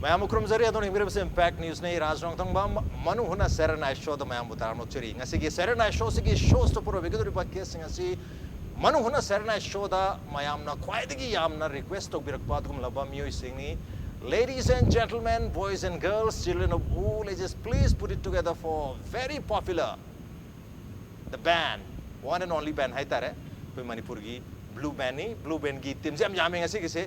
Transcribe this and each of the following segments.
Mayam Krumzari adon English Impact News nei Raj Nongthombam Manung Hutna Saturday Night Show the Mayam Butaram Chiri ngasi Saturday Night Show sigi shows to puro biguduri podcast ngasi Manung Hutna Saturday Night Show da mayam na khwaidagi yamna request to birakpat gum laba miyoi singni. Ladies and gentlemen, boys and girls, children of all ages, please put it together for very popular the band, one and only band haitare koi Manipur gi Blue Band ni Blue Band gi team jam jamming ngasi kise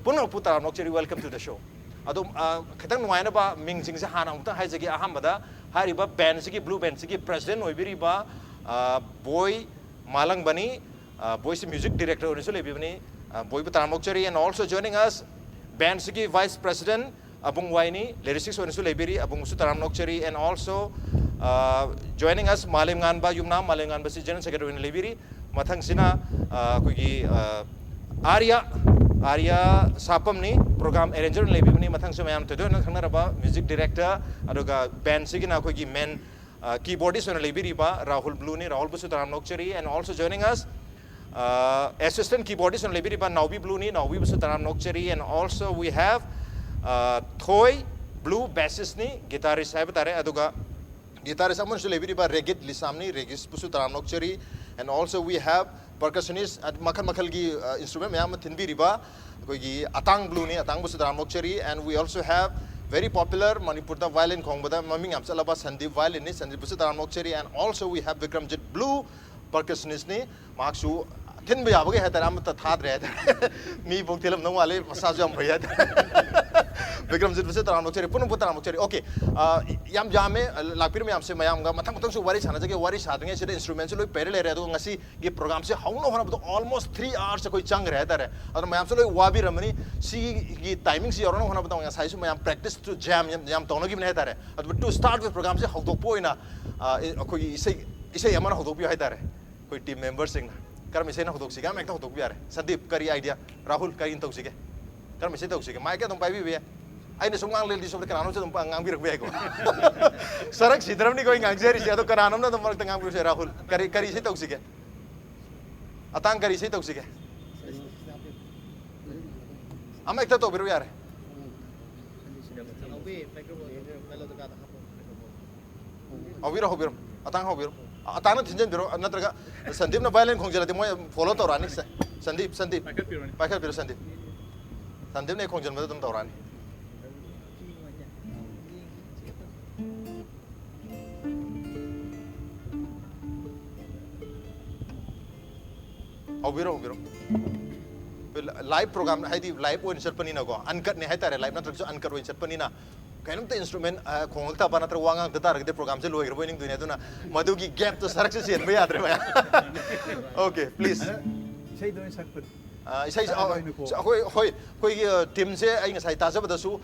puno putaram Chiri. Welcome to the show. Adum khitang nuaina ba mingjing se hana umta haijagi ahambada hariba band sigi Blue Band sigi president oibiri ba Boii Malangba ni Boii music director onisu lebibani Boii Butaramokchari, and also joining us band sigi vice president Abung Wai ni lyricists onisu lebiri Abung Butaramokchari, and also joining us Malemnganba Yumnam Malemnganba si general secretary ni lebiri mathang sina kuigi Ariya Sapam ni program arranger ni lebih ni mathang semayam tu na khangna raba music director aduga band sigi na koi main keyboardist ni lebih riba Rahul Blue ni Rahul Blue Nongthombam, and also joining us assistant keyboardist ni lebih riba Naobi Blue ni Naobi Blue Nongthombam, and also we have Thoi Blue Bassist ni Guitarist hai batare aduga Guitarist amun ni lebih riba Regit Lisam ni Regit Nongthombam, and also we have Percussionist at makal gi instrument mayam thinbi riba koi gi Atang Blue ni Atang Blue, and we also have very popular Manipur da violin khongbada maming amchalaba Sandip Violinist Sandip Violin, and also we have Bikramjit Blue Percussionist ni maksu thinbi abage hai taram ta thad re mi boktelam no wale masajam bhaiya Bikramjit Violin puno Butaramokchari. Okay, yam jame lakpir mayam se mayam ga mathang su wari chana jage wari sadnge se instruments loi pere le re do ngasi ge program se hauno hona to almost 3 hours se koi chang re ta re ado mayam se loi wabi ramani si gi timing si orono hona to ngasai su mayam practice to jam yam tono gi ne ta re ado to start with program se haudo poina koi isai amana haudo pi hai ta re koi team members sing kar misai na haudo siga mek ta haudo pi are Sandip kari idea Rahul kari into sige kar misai to sige mai ke dong pai bi aina sungang lel di sobre kanano se tumpa ngang birak be ko sarak sidram ni koi ngang jeri sia to kananam na tumar tang ngang se Rahul kari se tok sige Atang kari se tok sige ama ekta to biru yare hobiro Atang hobiro Atang na thinjan biro natraga Sandip na violin khongjala te moi follow to rani Sandip paikar biro Sandip ne khongjal ma tum to rani hobiro live program hai di live oin serpani na go uncut ne hai tare live na trak so uncut oin serpani na kainum te instrument khong ta bana tra wanga ta tar de program se loi ro ning dunia tu na madu gi gap to sarak se sen ba yadre ba okay please sei do sakpat isai hoi team se ai ngasai ta jab da su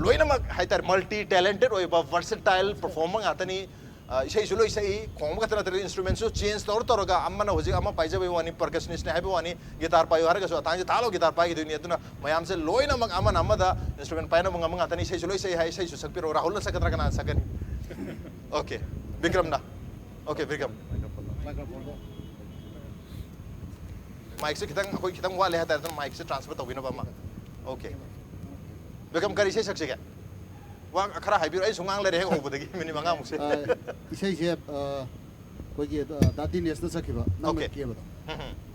loina mak hai tar multi talented oi ba versatile performer atani isai su loi sai khong ka tana tare instruments su change tor ga amma na hoji amma paija be wani percussionist ne habi wani guitar payo har ga so tang talo guitar pai gi dunia tu na mayam se loina mak amma na amma da instrument pai na manga manga atani isai su loi sai hai isai su sakpiro Rahul na sakatra kana sakani okay Bikram na okay Bikram mic se kitang wale hata tan mic se transfer to bina ba ma okay Bikram kari se sakse ga wa khara haibir ai sungang le re ho budagi mini manga mu se isai se koi ge dati nes na sakhiba na me ke ba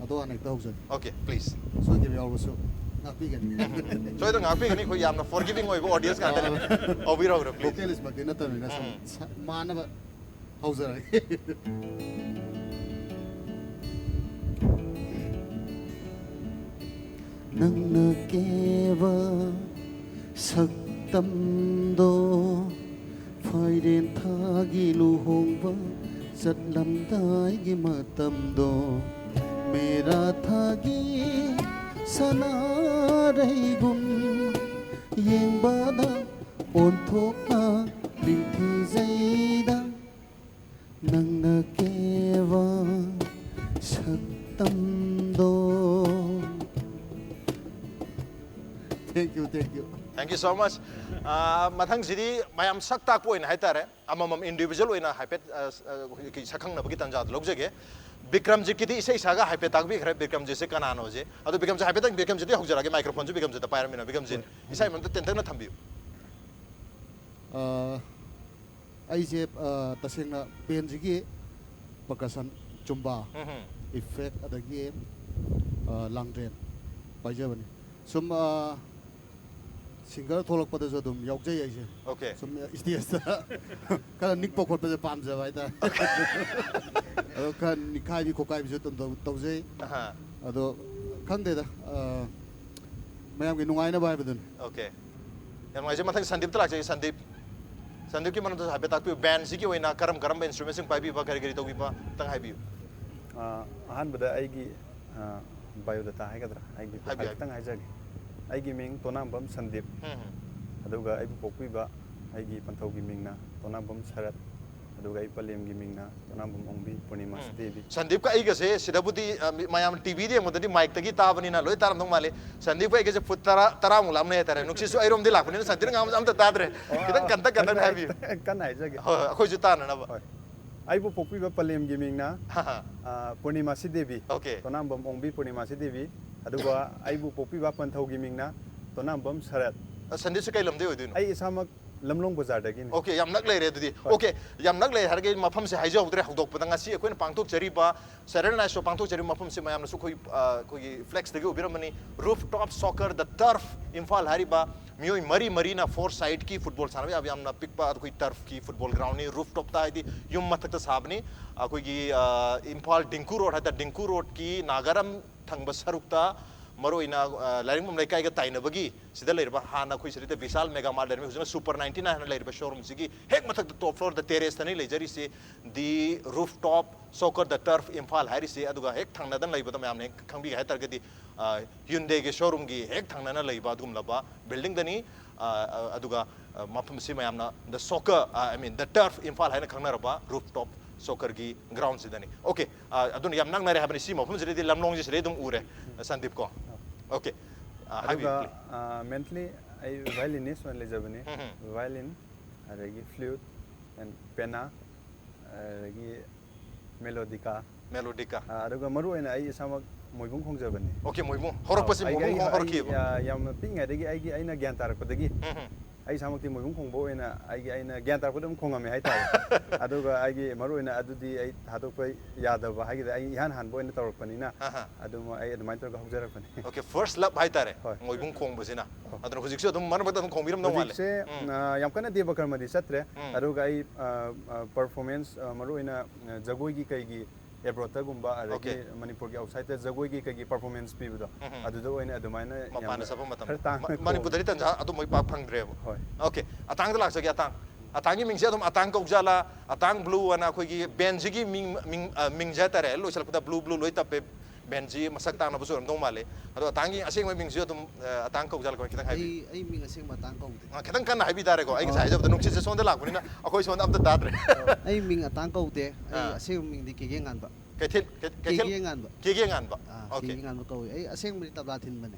ado anek ta hokse okay please so ge yaw so ngapi ga so ito ngapi ga ni ko yamna forgiving oi bo audience ga ta obiro ro please vocalist ma ke na ta na mana ba hausa nangna keva saktamdo phaiden thagi luhongba satlamdai gi matamdo mera thagi sanareibum yengbada onthoka linthi zaida nangna keva saktamdo. Thank you. Thank you so much. Mathang sidi mayam sakta ko in haitare amamam individual oina haipet ki sakhang na bagi tanjat logjege Bikramjit kiti isai saga haipet tak bi khare Bikramjit se kanano je adu Bikramjit haipet tak Bikramjit hokjara ge microphone ju Bikramjit ta pair mina Bikramjit isai man ten ten na thambi ꯑꯩꯁꯦ ꯇꯁꯦꯡꯅ ꯕꯦꯟꯁꯤꯒꯤ percussion ꯆꯨꯝꯕ effect ꯑꯗꯒꯤ ꯂꯥꯡꯗ꯭ꯔꯦꯟ ꯄꯥꯏꯖꯕꯅꯤ ꯁꯨꯝ singer ꯊꯣꯛꯂꯛꯄꯗꯁꯨ ꯑꯗꯨꯝ ꯌꯥꯎꯖꯩ ꯑꯩꯁꯦ ꯁꯨꯝ ꯁ꯭ꯇꯦꯖꯇ ꯈꯔ ꯅꯤꯛꯄ ꯈꯣꯠꯄꯁꯦ ꯄꯥꯝꯖꯕ ꯍꯥꯏꯇꯥꯔꯦ ꯑꯗꯣ ꯈꯔ ꯅꯤꯛꯈꯥꯏꯕꯤ ꯈꯣꯠꯀꯥꯏꯕꯤꯁꯨ ꯑꯗꯨꯝ ꯇꯧꯖꯩ ꯑꯗꯣ ꯈꯪꯗꯦꯗ ꯃꯌꯥꯝꯒꯤ ꯅꯨꯡꯉꯥꯏꯅꯕ ꯍꯥꯏꯕꯗꯨꯅꯤ Okay. ꯌꯥꯝ ꯅꯨꯡꯉꯥꯏꯖꯩ ꯃꯊꯪ ꯁꯟꯗꯤꯞꯇ ꯂꯥꯛꯆꯒꯦ ꯁꯟꯗꯤꯞꯀꯤ ꯃꯔꯝꯗ ꯍꯥꯏꯐꯦꯠ ꯇꯥꯛꯄꯤꯌꯨ ꯕꯦꯟꯁꯤꯒꯤ ꯑꯣꯏꯅ ꯀꯔꯝꯕ ꯏꯟꯁꯇ꯭ꯔꯨꯃꯦꯟꯁꯤꯡ ꯄꯥꯏꯕꯤꯕ ꯀꯔꯤ ꯇꯧꯕꯤꯕ ꯈꯤꯇꯪ ꯍꯥꯏꯕꯤꯌꯨ ꯑꯍꯥꯟꯕꯗ ꯑꯩꯒꯤ ꯕꯥꯏꯑꯣꯗꯥꯇꯥ ꯍꯥꯏꯒꯗ꯭ꯔꯥ ꯑꯩꯒꯤ ꯈꯤꯇꯪ ꯍꯥꯏꯖꯒꯦ ꯑꯩꯒꯤ ꯃꯤꯡ ꯇꯣꯅꯥꯝꯕꯝ ꯁꯟꯗꯤꯞ ꯑꯗꯨꯒ ꯑꯩꯕꯨ ꯄꯣꯛꯄꯤꯕ ꯑꯩꯒꯤ ꯄꯟꯊꯧꯒꯤ ꯃꯤꯡꯅ ꯇꯣꯅꯥꯝꯕꯝ ꯁꯔꯠ ꯑꯗꯨꯒ ꯑꯩ ꯄꯂꯦꯝꯒꯤ ꯃꯤꯡꯅ ꯇꯣꯅꯥꯝꯕꯝ ꯑꯣꯡꯕꯤ ꯄꯨꯔꯅꯤꯃꯥ ꯁꯤꯗꯦꯕꯤ ꯁꯟꯗꯤꯞꯀ ꯑꯩꯒꯁꯦ ꯁꯤꯗꯕꯨꯗꯤ ꯃꯌꯥꯝ ꯇꯤꯚꯤꯗ ꯌꯦꯡꯕꯗꯗꯤ ꯃꯥꯏꯛꯇꯒꯤ ꯇꯥꯕꯅꯤꯅ ꯂꯣꯏ ꯇꯥꯔꯝꯗꯧ ꯃꯥꯜꯂꯦ ꯁꯟꯗꯤꯞꯀ ꯑꯩꯒꯁꯦ ꯐꯨꯠ ꯇꯔꯥꯃꯨꯛ ꯂꯥꯞꯅꯩ ꯍꯥꯏꯇꯥꯔꯦ ꯅꯨꯡꯁꯤꯠꯁꯨ ꯑꯩꯔꯣꯝꯗꯤ ꯂꯥꯛꯄꯅꯤꯅ ꯁꯟꯗꯤꯞꯅ ꯉꯥꯡꯕꯁꯨ ꯑꯝꯇ ꯇꯥꯗ꯭ꯔꯦ ꯈꯤꯇꯪ ꯀꯟꯅ ꯍꯥꯏꯕꯤꯌꯨ ꯀꯟꯅ ꯍꯥꯏꯖꯒꯦ ꯍꯣꯏ ꯑꯩꯈꯣꯏꯁꯨ ꯇꯥꯅꯅꯕ ꯑꯩꯕꯨ ꯄꯣꯛꯄꯤꯕ ꯄꯂꯦꯝꯒꯤ ꯃꯤꯡꯅ ꯄꯨꯔꯅꯤꯃꯥ ꯁꯤꯗꯦꯕꯤ Okay. ꯇꯣꯅꯥꯝꯕꯝ ꯑꯣꯡꯕꯤ ꯄꯨꯔꯅꯤꯃꯥ ꯁꯤꯗꯦꯕꯤ ꯑꯗꯨꯒ ꯑꯩꯕꯨ ꯄꯣꯛꯄꯤꯕ ꯄꯟꯊꯧꯒꯤ ꯃꯤꯡꯅ ꯇꯣꯅꯥꯝꯕꯝ ꯁꯔꯠ ꯁꯟꯗꯤꯞꯁꯦ ꯀꯩ ꯂꯝꯗꯩ ꯑꯣꯏꯗꯣꯏꯅꯣ ꯑꯩ ꯏꯁꯥꯃꯛ ꯂꯝꯂꯣꯡ ꯕꯖꯥꯔꯗꯒꯤꯅꯤ Okay, ꯌꯥꯝ ꯅꯛ ꯂꯩꯔꯦ ꯑꯗꯨꯗꯤ Okay, ꯌꯥꯝ ꯅꯛ ꯂꯩꯔꯦ ꯍꯥꯏꯔꯒ ꯃꯐꯝꯁꯦ ꯍꯥꯏꯖꯍꯧꯗ꯭ರೆ ꯍꯧꯗꯣꯛꯄꯗ ꯉꯁꯤ ꯑꯩꯈꯣꯏꯅ ꯄꯥꯡꯊꯣꯛꯆꯔꯤꯕ ꯁꯦꯇꯔꯗꯦ ꯅꯥꯏꯠ ꯁꯣ ꯄꯥꯡꯊꯣꯛꯆꯔꯤꯕ ꯃꯐꯝꯁꯦ ꯃꯌꯥꯝꯅꯁꯨ ꯑꯩꯈꯣꯏꯒꯤ ꯐ꯭ꯂꯦꯛꯁꯇꯒꯤ ꯎꯕꯤꯔꯝꯃꯅꯤ ꯔꯨꯐ ꯇꯣꯞ ꯁꯣꯀꯔ ꯗ ꯇꯔꯐ ꯏꯝꯐꯥꯜ ꯍꯥꯏꯔꯤꯕ ꯃꯤꯑꯣꯏ ꯃꯔꯤꯅ ꯐꯣꯔ ꯁꯥꯏꯗꯀꯤ ꯐꯨꯠꯕꯣꯜ ꯁꯥꯟꯅꯕ ꯌꯥꯕ ꯌꯥꯝꯅ ꯄꯤꯛꯄ ꯑꯩꯈꯣꯏ ꯇꯔꯐꯀꯤ ꯐꯨꯠꯕꯣꯜ ꯒ꯭ꯔꯥꯎꯟꯅꯤ ꯔꯨꯐ ꯇꯣꯞꯇ ꯍꯥꯏꯗꯤ ꯌꯨꯝ ꯃꯊꯛꯇ ꯁꯥꯕꯅꯤ ꯑꯩꯈꯣꯏꯒꯤ ꯏꯝꯐꯥꯜ ꯗꯤꯡꯀꯨ ꯔꯣꯗ ꯍꯥꯏꯇꯥꯔꯦ ꯗꯤꯡꯀꯨ ꯔꯣꯗꯀꯤ ꯅꯥꯒꯔꯝ ꯊꯪꯕ ꯁꯔꯨꯛꯇ ꯃꯔꯨꯑꯣꯏꯅ ꯂꯥꯏꯔꯤꯡꯕꯝ ꯂꯩꯀꯥꯏꯒ ꯇꯥꯏꯅꯕꯒꯤ ꯁꯤꯗ ꯂꯩꯔꯤꯕ ꯍꯥꯟꯅ ꯑꯩꯈꯣꯏ ꯁꯤꯗ ꯕꯤꯁꯥꯜ ꯃꯦꯒꯥ ꯃꯥꯔꯠ ꯂꯩꯔꯝꯃꯤ ꯍꯧꯖꯤꯛꯅ ꯁꯨꯄꯔ 99 ꯍꯥꯏꯅ ꯂꯩꯔꯤꯕ ꯁꯣꯔꯨꯝꯁꯤꯒꯤ ꯍꯦꯛ ꯃꯊꯛꯇ ꯇꯣꯞ ꯐ꯭ꯂꯣꯔꯗ ꯇꯦꯔꯦꯁꯇꯅꯤ ꯂꯩꯖꯔꯤꯁꯤ ꯗꯤ ꯔꯨꯐ ꯇꯣꯞ ꯁꯣꯀꯔ ꯗ ꯇꯔꯐ ꯏꯝꯐꯥꯜ ꯍꯥꯏꯔꯤꯁꯤ ꯑꯗꯨꯒ ꯍꯦꯛ ꯊꯪꯅꯗꯅ ꯂꯩꯕꯗ ꯃꯌꯥꯝꯅ ꯍꯦꯛ ꯈꯪꯕꯤꯒꯦ ꯍꯥꯏꯇꯥꯔꯒꯗꯤ ꯍ꯭ꯌꯨꯟꯗꯦꯒꯤ ꯁꯣꯔꯨꯝꯒꯤ ꯍꯦꯛ ꯊꯪꯅꯅ ꯂꯩꯕ ꯑꯗꯨꯒꯨꯝꯂꯕ ꯕꯤꯜꯗꯤꯡꯗꯅꯤ ꯑꯗꯨꯒ ꯃꯐꯝꯁꯤ ꯃꯌꯥꯝꯅ ꯗ ꯁꯣꯀꯔ ꯗ ꯇꯔꯐ ꯏꯝꯐꯥꯜ ꯍꯥꯏꯅ ꯈꯪꯅꯔꯕ ꯔꯨꯐ ꯇꯣꯞ ꯁꯣꯀꯔꯒꯤ ꯒ꯭ꯔꯥꯎꯟꯁꯤꯗꯅꯤ ꯑꯣꯀꯦ ꯑꯗꯨꯅ ꯌꯥꯝ ꯅꯛꯅꯔꯦ ꯍꯥꯏꯕꯅꯤ ꯁꯤ ꯃꯐꯝꯁꯤꯗꯗꯤ ꯂꯝꯂꯣꯡꯁꯤ ꯁꯤꯗꯩ ꯑꯗꯨꯝ ꯎꯔꯦ ꯁꯟꯗꯤꯞ ꯀꯣ Okay. ꯑꯗꯨꯒ ꯃꯦꯟꯇꯂꯤ ꯑꯩ ꯚꯥꯏꯂꯤꯅꯤꯁ ꯑꯣꯏꯅ ꯂꯩꯖꯕꯅꯤ ꯚꯥꯏꯂꯤꯟ ꯑꯗꯒꯤ ꯐ꯭ꯂꯨꯠ ꯑꯦꯟ ꯄꯦꯅꯥ ꯑꯗꯒꯤ ꯃꯦꯂꯣꯗꯤꯀꯥ ꯑꯗꯨꯒ ꯃꯔꯨꯑꯣꯏꯅ ꯑꯩ ꯏꯁꯥꯃꯛ ꯃꯣꯏꯕꯨꯡ ꯈꯣꯡꯖꯕꯅꯤ Okay, ꯃꯣꯏꯕꯨꯡ ꯍꯧꯔꯛꯄꯁꯤ ꯃꯣꯏꯕꯨꯡ ꯍꯧꯔꯛꯈꯤꯕ ꯌꯥꯝꯅ ꯄꯤꯛꯏꯉꯩꯗꯒꯤ ꯑꯩꯅ ꯒ꯭ꯌꯥꯟ ꯇꯥꯔꯛꯄꯗꯒꯤ ꯑꯩ ꯏꯁꯥꯃꯛꯇꯤ ꯃꯣꯏꯕꯨꯡ ꯈꯣꯡꯕ ꯑꯣꯏꯅ ꯑꯩꯅ ꯒ꯭ꯌꯥꯟ ꯇꯥꯔꯛꯄꯗ ꯑꯗꯨꯝ ꯈꯣꯡꯉꯝꯃꯦ ꯍꯥꯏꯇꯥꯔꯦ ꯑꯗꯨꯒ ꯑꯩꯒꯤ ꯃꯔꯨꯑꯣꯏꯅ ꯑꯗꯨꯗꯤ ꯑꯩ ꯊꯥꯗꯣꯛꯄ ꯌꯥꯗꯕ ꯍꯥꯏꯒꯗ꯭ꯔꯥ ꯑꯩ ꯏꯍꯥꯟ ꯍꯥꯟꯕ ꯑꯣꯏꯅ ꯇꯧꯔꯛꯄꯅꯤꯅ ꯑꯗꯨꯃ ꯑꯩ ꯑꯗꯨꯃꯥꯏꯅ ꯇꯧꯔꯒ ꯍꯧꯖꯔꯛꯄꯅꯤ Okay, first love ꯍꯥꯏꯇꯥꯔꯦ ꯃꯣꯏꯕꯨꯡ ꯈꯣꯡꯕꯁꯤꯅ ꯑꯗꯨꯅ ꯍꯧꯖꯤꯛꯁꯨ ꯑꯗꯨꯝ ꯃꯔꯛ ꯃꯔꯛꯇ ꯑꯗꯨꯝ ꯈꯣꯡꯕꯤꯔꯝꯗꯧ ꯃꯥꯜꯂꯦ ꯍꯧꯖꯤꯛꯁꯦ ꯌꯥꯝ ꯀꯟꯅ ꯗꯦꯕ ꯀꯔꯃꯗꯤ ꯆꯠꯇ꯭ꯔꯦ ꯑꯗꯨꯒ ꯑꯩ ꯄꯔꯐꯣꯔꯃꯦꯟꯁ ꯃꯔꯨꯑꯣꯏꯅ ꯖꯒꯣꯏꯒꯤ ꯀꯩꯒꯤ ꯑꯦꯕ꯭ꯔꯣꯠꯇꯒꯨꯝꯕ ꯑꯗꯒꯤ ꯃꯅꯤꯄꯨꯔꯒꯤ ꯑꯥꯎꯠꯁꯥꯏꯗꯇ ꯖꯒꯣꯏꯒꯤ ꯀꯩꯒꯤ ꯄꯔꯐꯣꯔꯃꯦꯟꯁ ꯄꯤꯕꯗꯣ ꯑꯗꯨꯗ ꯑꯣꯏꯅ ꯑꯗꯨꯃꯥꯏꯅ ꯃꯄꯥꯟꯗ ꯆꯠꯄ ꯃꯇꯝ ꯈꯔ ꯇꯥꯡꯅ ꯃꯅꯤꯄꯨꯔꯗꯗꯤ ꯇꯟꯖꯥ ꯑꯗꯨꯝ ꯃꯣꯏ ꯄꯥꯛ ꯐꯪꯗ꯭ꯔꯦꯕ ꯍꯣꯏ Okay, ꯑꯇꯥꯡꯗ ꯂꯥꯛꯆꯒꯦ ꯑꯇꯥꯡꯒꯤ ꯃꯤꯡꯁꯦ ꯑꯗꯨꯝ ꯑꯇꯥꯡ ꯀꯧꯖꯥꯂꯥ ꯑꯇꯥꯡ ꯕ꯭ꯂꯨ ꯑꯅ ꯑꯩꯈꯣꯏꯒꯤ ꯕꯦꯟꯁꯤꯒꯤ ꯃꯤꯡꯁꯦ ꯍꯥꯏꯇꯥꯔꯦ ꯂꯣꯏꯁꯤꯜꯂꯛꯄꯗ ꯕ꯭ꯂꯨ ꯂꯣꯏ ꯇꯞꯄꯦ ꯕꯦꯟꯁꯤ ꯃꯁꯛ ꯇꯥꯡꯅꯕꯁꯨ ꯑꯣꯏꯔꯝꯗꯧ ꯃꯥꯜꯂꯦ ꯑꯗꯣ ꯑꯇꯥꯡꯒꯤ ꯑꯁꯦꯡꯕ ꯃꯤꯡꯁꯨ ꯑꯗꯨꯝ ꯑꯇꯥꯡ ꯀꯧꯖꯥꯂꯥ ꯈꯤꯇꯪ ꯍꯥꯏꯕꯤꯌꯨ ꯑꯩ ꯃꯤꯡ ꯑꯁꯦꯡꯕ ꯑꯇꯥꯡ ꯀꯧꯗꯦ ꯈꯤꯇꯪ ꯀꯟꯅ ꯍꯥꯏꯕꯤ ꯇꯥꯔꯦꯀꯣ ꯑꯩ ꯉꯁꯥꯏ ꯍꯥꯏꯖꯕꯗ ꯅꯨꯡꯁꯤꯠꯁꯦ ꯁꯣꯝꯗ ꯂꯥꯛꯄꯅꯤꯅ ꯑꯩꯈꯣꯏ ꯁꯣꯝꯗ ꯑꯝꯇ ꯇꯥꯗ꯭ꯔꯦ ꯑꯩ ꯃꯤꯡ ꯑꯇꯥꯡ ꯀꯧꯗꯦ ꯑꯩ ꯑꯁꯦꯡꯕ ꯃꯤꯡꯗꯤ ꯀꯦꯒꯦ ꯉꯥꯟꯕ ꯀꯦꯒꯦ ꯉꯥꯟꯕ ꯀꯦꯒꯦ ꯉꯥꯟꯕ ꯀꯧꯏ ꯑꯩ ꯑꯁꯦꯡꯕꯗꯤ ꯇꯕ꯭ꯂꯥ ꯊꯤꯟꯕꯅꯦ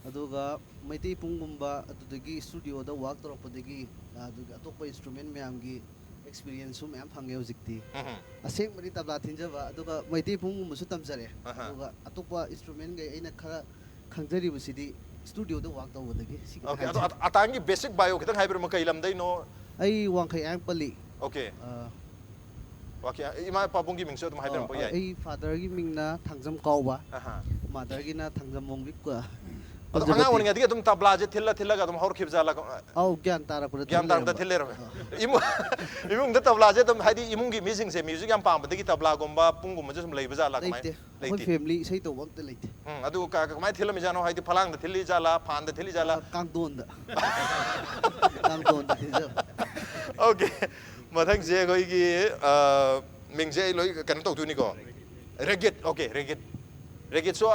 ꯑꯗꯨꯒ ꯃꯩꯇꯩ ꯄꯨꯡꯒꯨꯝꯕ ꯑꯗꯨꯗꯒꯤ ꯁ꯭ꯇꯨꯗꯤꯑꯣꯗ ꯋꯥꯔꯛ ꯇꯧꯔꯛꯄꯗꯒꯤ ꯑꯗꯨꯒ ꯑꯇꯣꯞꯄ ꯏꯟꯁꯇ꯭ꯔꯨꯃꯦꯟ ꯃꯌꯥꯝꯒꯤ ꯑꯦꯛꯁꯄꯤꯔꯤꯌꯦꯟꯁꯁꯨ ꯃꯌꯥꯝ ꯐꯪꯉꯦ ꯍꯧꯖꯤꯛꯇꯤ ꯑꯁꯦꯡꯕꯗꯤ ꯇꯕ꯭ꯂꯥ ꯊꯤꯟꯖꯕ ꯑꯗꯨꯒ ꯃꯩꯇꯩ ꯄꯨꯡꯒꯨꯝꯕꯁꯨ ꯇꯝꯖꯔꯦ ꯑꯗꯨꯒ ꯑꯇꯣꯞꯄ ꯏꯟꯁꯇ꯭ꯔꯨꯃꯦꯟꯒꯩ ꯑꯩꯅ ꯈꯔ ꯈꯪꯖꯔꯤꯕꯁꯤꯗꯤ ꯁ꯭ꯇꯨꯗꯤꯑꯣꯗ ꯋꯥꯔꯛ ꯇꯧꯕꯗꯒꯤ ꯑꯗꯣ ꯑꯇꯥꯡꯒꯤ ꯕꯦꯁꯤꯛ ꯕꯥꯏꯑꯣ ꯈꯤꯇꯪ ꯍꯥꯏꯕꯤꯔꯝꯃꯣ ꯀꯩ ꯂꯝꯗꯩꯅꯣ ꯑꯩ ꯋꯥꯡꯈꯩ ꯑꯌꯥꯡꯄꯜꯂꯤ ꯏꯃꯥ ꯄꯥꯕꯨꯡꯒꯤ ꯃꯤꯡꯁꯨ ꯑꯗꯨꯝ ꯍꯥꯏꯕꯤꯔꯝꯕ ꯌꯥꯏ ꯑꯩ ꯐꯥꯗꯔꯒꯤ ꯃꯤꯡꯅ ꯊꯥꯡꯖꯝ ꯀꯥꯎꯕ ꯃꯥꯗꯔꯒꯤꯅ ꯊꯥꯡꯖꯝ ꯃꯣꯡꯕꯤ ꯑꯗꯣ ꯑꯉꯥꯡ ꯑꯣꯏꯔꯤꯉꯩꯗꯒꯤ ꯑꯗꯨꯝ ꯇꯕ꯭ꯂꯥꯁꯦ ꯊꯤꯜꯂꯒ ꯑꯗꯨꯝ ꯍꯧꯔꯛꯈꯤꯕ ꯖꯥꯠꯂꯥ ꯑꯧ ꯒ꯭ꯌꯥꯟ ꯇꯥꯔꯛꯄꯗ ꯊꯤꯜꯂꯦꯔꯝꯃꯦꯏꯃꯨꯡꯗ ꯇꯕ꯭ꯂꯥꯁꯦ ꯑꯗꯨꯝ ꯍꯥꯏꯗꯤ ꯏꯃꯨꯡꯒꯤ ꯃꯤꯁꯤꯡꯁꯦ ꯃ꯭ꯌꯨꯖꯤꯛ ꯌꯥꯝ ꯄꯥꯝꯕꯗꯒꯤ ꯇꯕ꯭ꯂꯥꯒꯨꯝꯕ ꯄꯨꯡꯒꯨꯝꯕꯁꯦ ꯁꯨꯝ ꯂꯩꯕ ꯖꯥꯠꯂꯥ ꯀꯃꯥꯏꯅ ꯂꯩꯇꯦ ꯑꯩꯈꯣꯏ ꯐꯦꯃꯤꯂꯤ ꯏꯁꯩ ꯇꯧꯕ ꯑꯝꯇ ꯂꯩꯇꯦ ꯑꯗꯨ ꯀꯃꯥꯏꯅ ꯊꯤꯜꯂꯝꯃꯤꯖꯥꯠꯅꯣ ꯍꯥꯏꯗꯤ ꯐꯂꯥꯡꯗ ꯊꯤꯜꯂꯤ ꯖꯥꯠꯂꯥ ꯐꯥꯟꯗ ꯊꯤꯜꯂꯤ ꯖꯥꯠꯂꯥ ꯀꯥꯡꯗꯣꯟꯗ ꯊꯤꯟꯖꯕ Okay, ꯃꯊꯪꯁꯦ ꯑꯩꯈꯣꯏꯒꯤ ꯃꯤꯡꯁꯦ ꯑꯩ ꯂꯣꯏ ꯀꯩꯅꯣ ꯇꯧꯗꯣꯏꯅꯤꯀோ Regit Regitꯁꯨ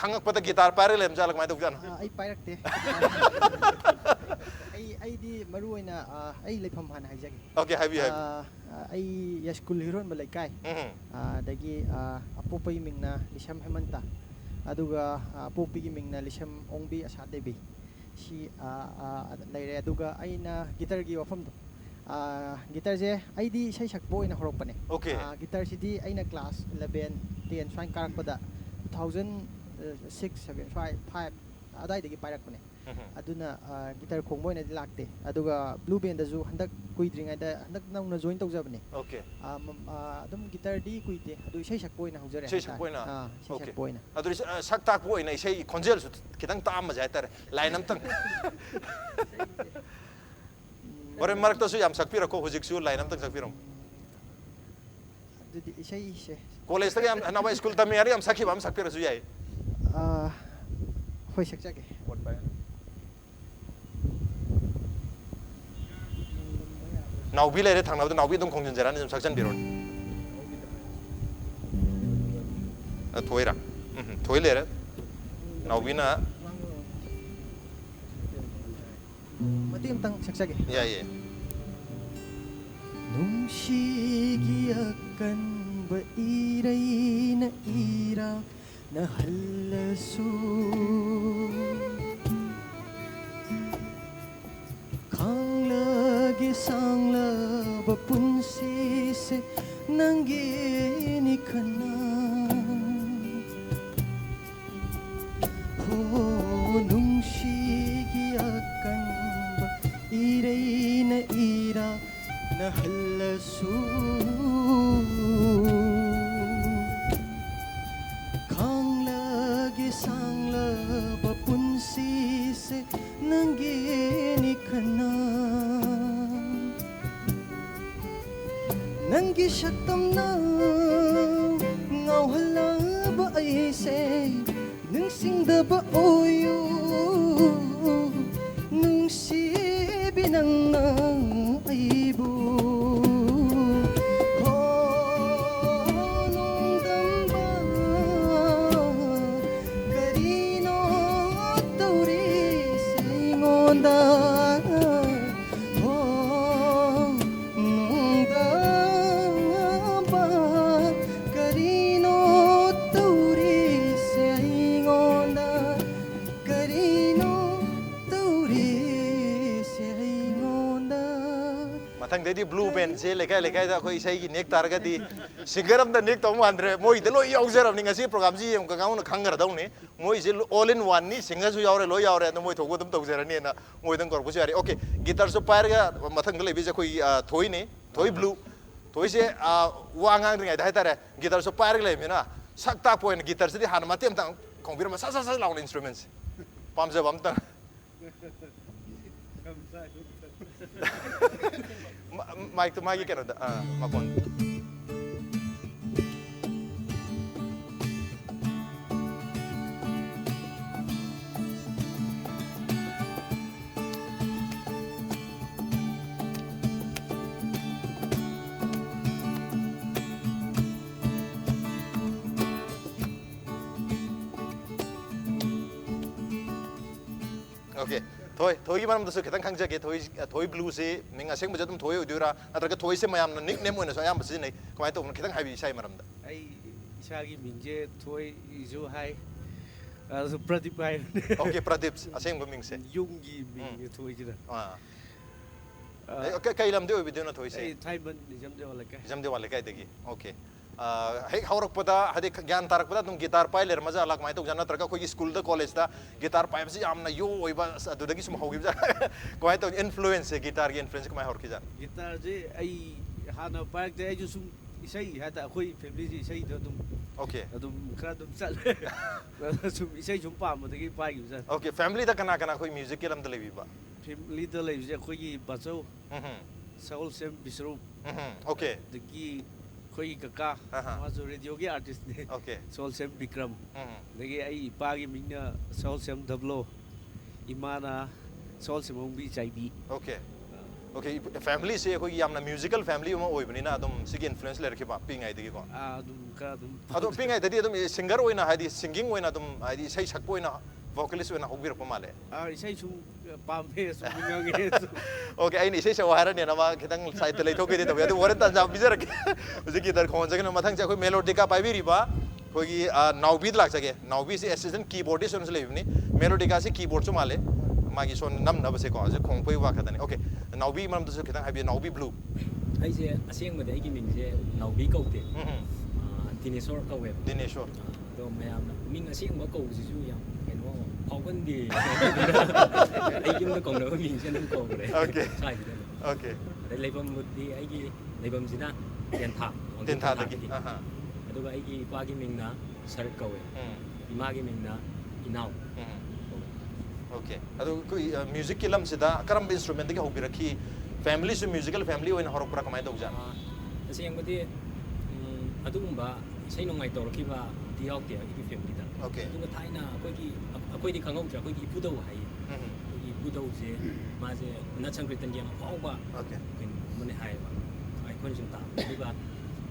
ꯈꯪꯉꯛꯄꯗ ꯒꯤꯇꯥꯔ ꯄꯥꯏꯔꯒ ꯂꯩꯔꯝꯖꯥꯠꯂꯥ ꯀꯃꯥꯏꯅ ꯇꯧꯖꯥꯠꯅꯣ ꯑꯩ ꯄꯥꯏꯔꯛꯇꯦ ꯑꯩꯗꯤ ꯃꯔꯨꯑꯣꯏꯅ ꯑꯩ ꯂꯩꯐꯝ ꯍꯥꯟꯅ ꯍꯥꯏꯖꯒꯦ Okay, ꯍꯥꯏꯕꯤꯌꯨ ꯑꯩ ꯌꯥꯏꯁ꯭ꯀꯨꯜ ꯍꯤꯔꯣꯟꯕ ꯂꯩꯀꯥꯏ ꯑꯗꯒꯤ ꯑꯄꯣꯛꯄꯒꯤ ꯃꯤꯡꯅ ꯂꯤꯁꯝ ꯍꯦꯃꯟꯇ ꯑꯗꯨꯒ ꯑꯄꯣꯛꯄꯤꯒꯤ ꯃꯤꯡꯅ ꯂꯤꯁꯝ ꯑꯣꯡꯕꯤ ꯑꯁꯥ ꯗꯦꯕꯤ ꯁꯤ ꯂꯩꯔꯦ ꯑꯗꯨꯒ ꯑꯩꯅ ꯒꯤꯇꯔꯒꯤ ꯋꯥꯐꯝꯗꯣ ꯒꯤꯇꯔꯁꯦ ꯑꯩꯗꯤ ꯏꯁꯩ ꯁꯛꯄ ꯑꯣꯏꯅ ꯍꯧꯔꯛꯄꯅꯦ ꯒꯤꯇꯔꯁꯤꯗꯤ ꯑꯩꯅ ꯀ꯭ꯂꯥꯁ 11, 10 ꯁꯨꯃꯥꯏꯅ ꯀꯥꯔꯛꯄꯗ 2006, 7, 5 ꯑꯗꯨꯋꯥꯏꯗꯒꯤ ꯄꯥꯏꯔꯛꯄꯅꯦ aduna guitar khongbo ina dilakte aduga blue band da ju handak kuidringa da handak nauna join tawjabne okay adum guitar di kuite adu isai sakpoi na hujare isai sakpoi na okay sakpoi na adu sak tak poi na isai konjel su kitang taam ma jai tar line am tang ore marak to su yam sakpira ko hujik su line am tang sakpiram adu isai isai college ta yam na school ta me ari am sakhi bam sakpira su yai hoi sakjage what by Naobi le re thang na Naobi dum khongjin jara ni jam sakjan biron Thoi ra Thoi le re Naobi na mati tang sakjage yeah nungshigi akan ba irai na ira na halasu Sangla bapunsi se nange ni kana ho nungshi gi akan ba irei na ira na halasu kangla gi sangla bapunsi se nange ni kana Nangi shatam na ngau hala ba ay se nung singda ba oyo nung si binang na aibu ho nung damba karino tauri sa ingonda Jadi blue band se lekai da koi sai gi nek tar ga di singer am da nek to mandre moi de lo yaw zeram ninga si program ji em ka gaun khang gar daw ne moi je all in one ni singer su yaw re lo yaw re no moi thogo dum to zera ni na moi dang kor bu ari okay guitar so pair ga mathang le bi je koi thoi ne thoi blue thoi se wa ngang ringa da tare guitar so pair le mi na sak ta point guitar se di han ma tem tang kong bir ma sa laun instruments pam je bam tang Mic to mic kan ada makon Okay Thoi gi manam da su ketang khangja ge Thoi blue se minga seng bajat Thoi udura atraga Thoi se mayam na nickname oina so ayam basi nei kamai to ketang haibi sai maram da ai isagi mingje Thoi isu hai so Pradip hai okay Pradip aseng ba ming se yunggi ming Thoi jira okay kai lam de obi de na Thoi se ai thaiman jam de wala kai degi okay hek haurak pada hade gyan tarak pada tum guitar pai ler maja alak mai to jana tarka koi school da college da guitar pai si amna yo oiba adu dagi sum hogi ja koi to influence guitar gi influence ko mai hor ki jan guitar je ai hana park de ju sum isai hata khoi family ji isai da dum okay adum kra dum sal sum isai sum pa mo dagi pai gi ja okay family da kana koi music ki lam da lebi ba family da lebi je khoi baso Saul sem bisru okay dagi Koi kaka, mazu radio ke artist ne. Okay. Saul Sem Bikram. Lagi ai pagi mingna Saul Sem Dablo. Imana Saul Sem Ongbi Chaidi. Okay. Okay. Family se koi yamna musical family uma oi bani na adum sigi influence ler ke ba pingai degi ko. Adum ka adum. Adum pingai dadi adum singer oina hadi singing oina adum hadi sai sakpo oina vocalist oina hogbir ko male. Isai sum pampe sum ngange. Okay, ai ni sei se wahara ne na ma kitang side le thok de to adu waran ta jam bizar ke uji guitar khon jage na mathang cha koi melody ka pai bi ri ba koi gi Naobi lak jage Naobi se assistant keyboardist on se le ni melody ka se keyboard chu male ma gi son nam na ba se ko je khong poi wa kha dani okay Naobi mam tu kitang habi Naobi blue ai se aseng ma de gi ming se Naobi ko te Dineshwar ka web Dineshwar do mayam ming aseng ma ko ji ju yang eno ꯐꯥꯎꯒꯟꯗꯦ ꯑꯩ ꯌꯨꯝꯗ ꯀꯧꯅꯕ ꯃꯤꯡꯁꯦ ꯑꯗꯨꯝ ꯀꯧꯈ꯭ꯔꯦ ꯁ꯭ꯋꯥꯏꯁꯤꯗ okay ꯑꯗꯩ ꯂꯩꯐꯝꯕꯨꯗꯤ ꯑꯩꯒꯤ ꯂꯩꯐꯝꯁꯤꯅ ꯇꯦꯟꯊꯥꯗꯒꯤ ꯑꯗꯨꯒ ꯑꯩꯒꯤ ꯏꯄꯥꯒꯤ ꯃꯤꯡꯅ ꯁꯔꯠ ꯀꯧꯋꯦ ꯏꯃꯥꯒꯤ ꯃꯤꯡꯅ ꯏꯅꯥꯎ ꯑꯣꯀꯦ ꯑꯗꯨ ꯑꯩꯈꯣꯏ ꯃ꯭ꯌꯨꯖꯤꯛꯀꯤ ꯂꯝꯁꯤꯗ ꯀꯔꯝꯕ ꯏꯟꯁꯇ꯭ꯔꯨꯃꯦꯟꯗꯒꯤ ꯍꯧꯕꯤꯔꯛꯈꯤ ꯐꯦꯃꯤꯂꯤꯁꯨ ꯃ꯭ꯌꯨꯖꯤꯀꯦꯜ ꯐꯦꯃꯤꯂꯤ ꯑꯣꯏꯅ ꯍꯧꯔꯛꯄ꯭ꯔꯥ ꯀꯃꯥꯏꯅ ꯇꯧꯖꯥꯠꯅꯣ ꯇꯁꯦꯡꯕꯗꯤ ꯑꯗꯨꯒꯨꯝꯕ ꯏꯁꯩ ꯅꯣꯡꯃꯥꯏ ꯇꯧꯔꯛꯈꯤꯕꯗꯤ ꯌꯥꯎꯗꯦ ꯑꯩꯒꯤ ꯐꯦꯃꯤꯂꯤꯗ ꯑꯗꯨꯒ ꯊꯥꯏꯅ ꯑꯩꯈꯣꯏꯗꯤ ꯈꯪꯍꯧꯗ꯭ꯔꯦ ꯑꯩꯈꯣꯏꯒꯤ ꯏꯄꯨꯗꯧ ꯍꯥꯏꯌꯦ ꯑꯩꯈꯣꯏꯒꯤ ꯏꯄꯨꯗꯧꯁꯦ ꯃꯥꯁꯦ ꯅꯠ ꯁꯪꯀ꯭ꯔꯤꯇꯟꯒꯤ ꯌꯥꯝ ꯑꯐꯥꯎꯕ ꯑꯃꯅꯦ ꯍꯥꯏꯌꯦꯕ ꯑꯩꯈꯣꯏꯅ ꯁꯨꯝ ꯇꯥꯕ ꯑꯗꯨꯒ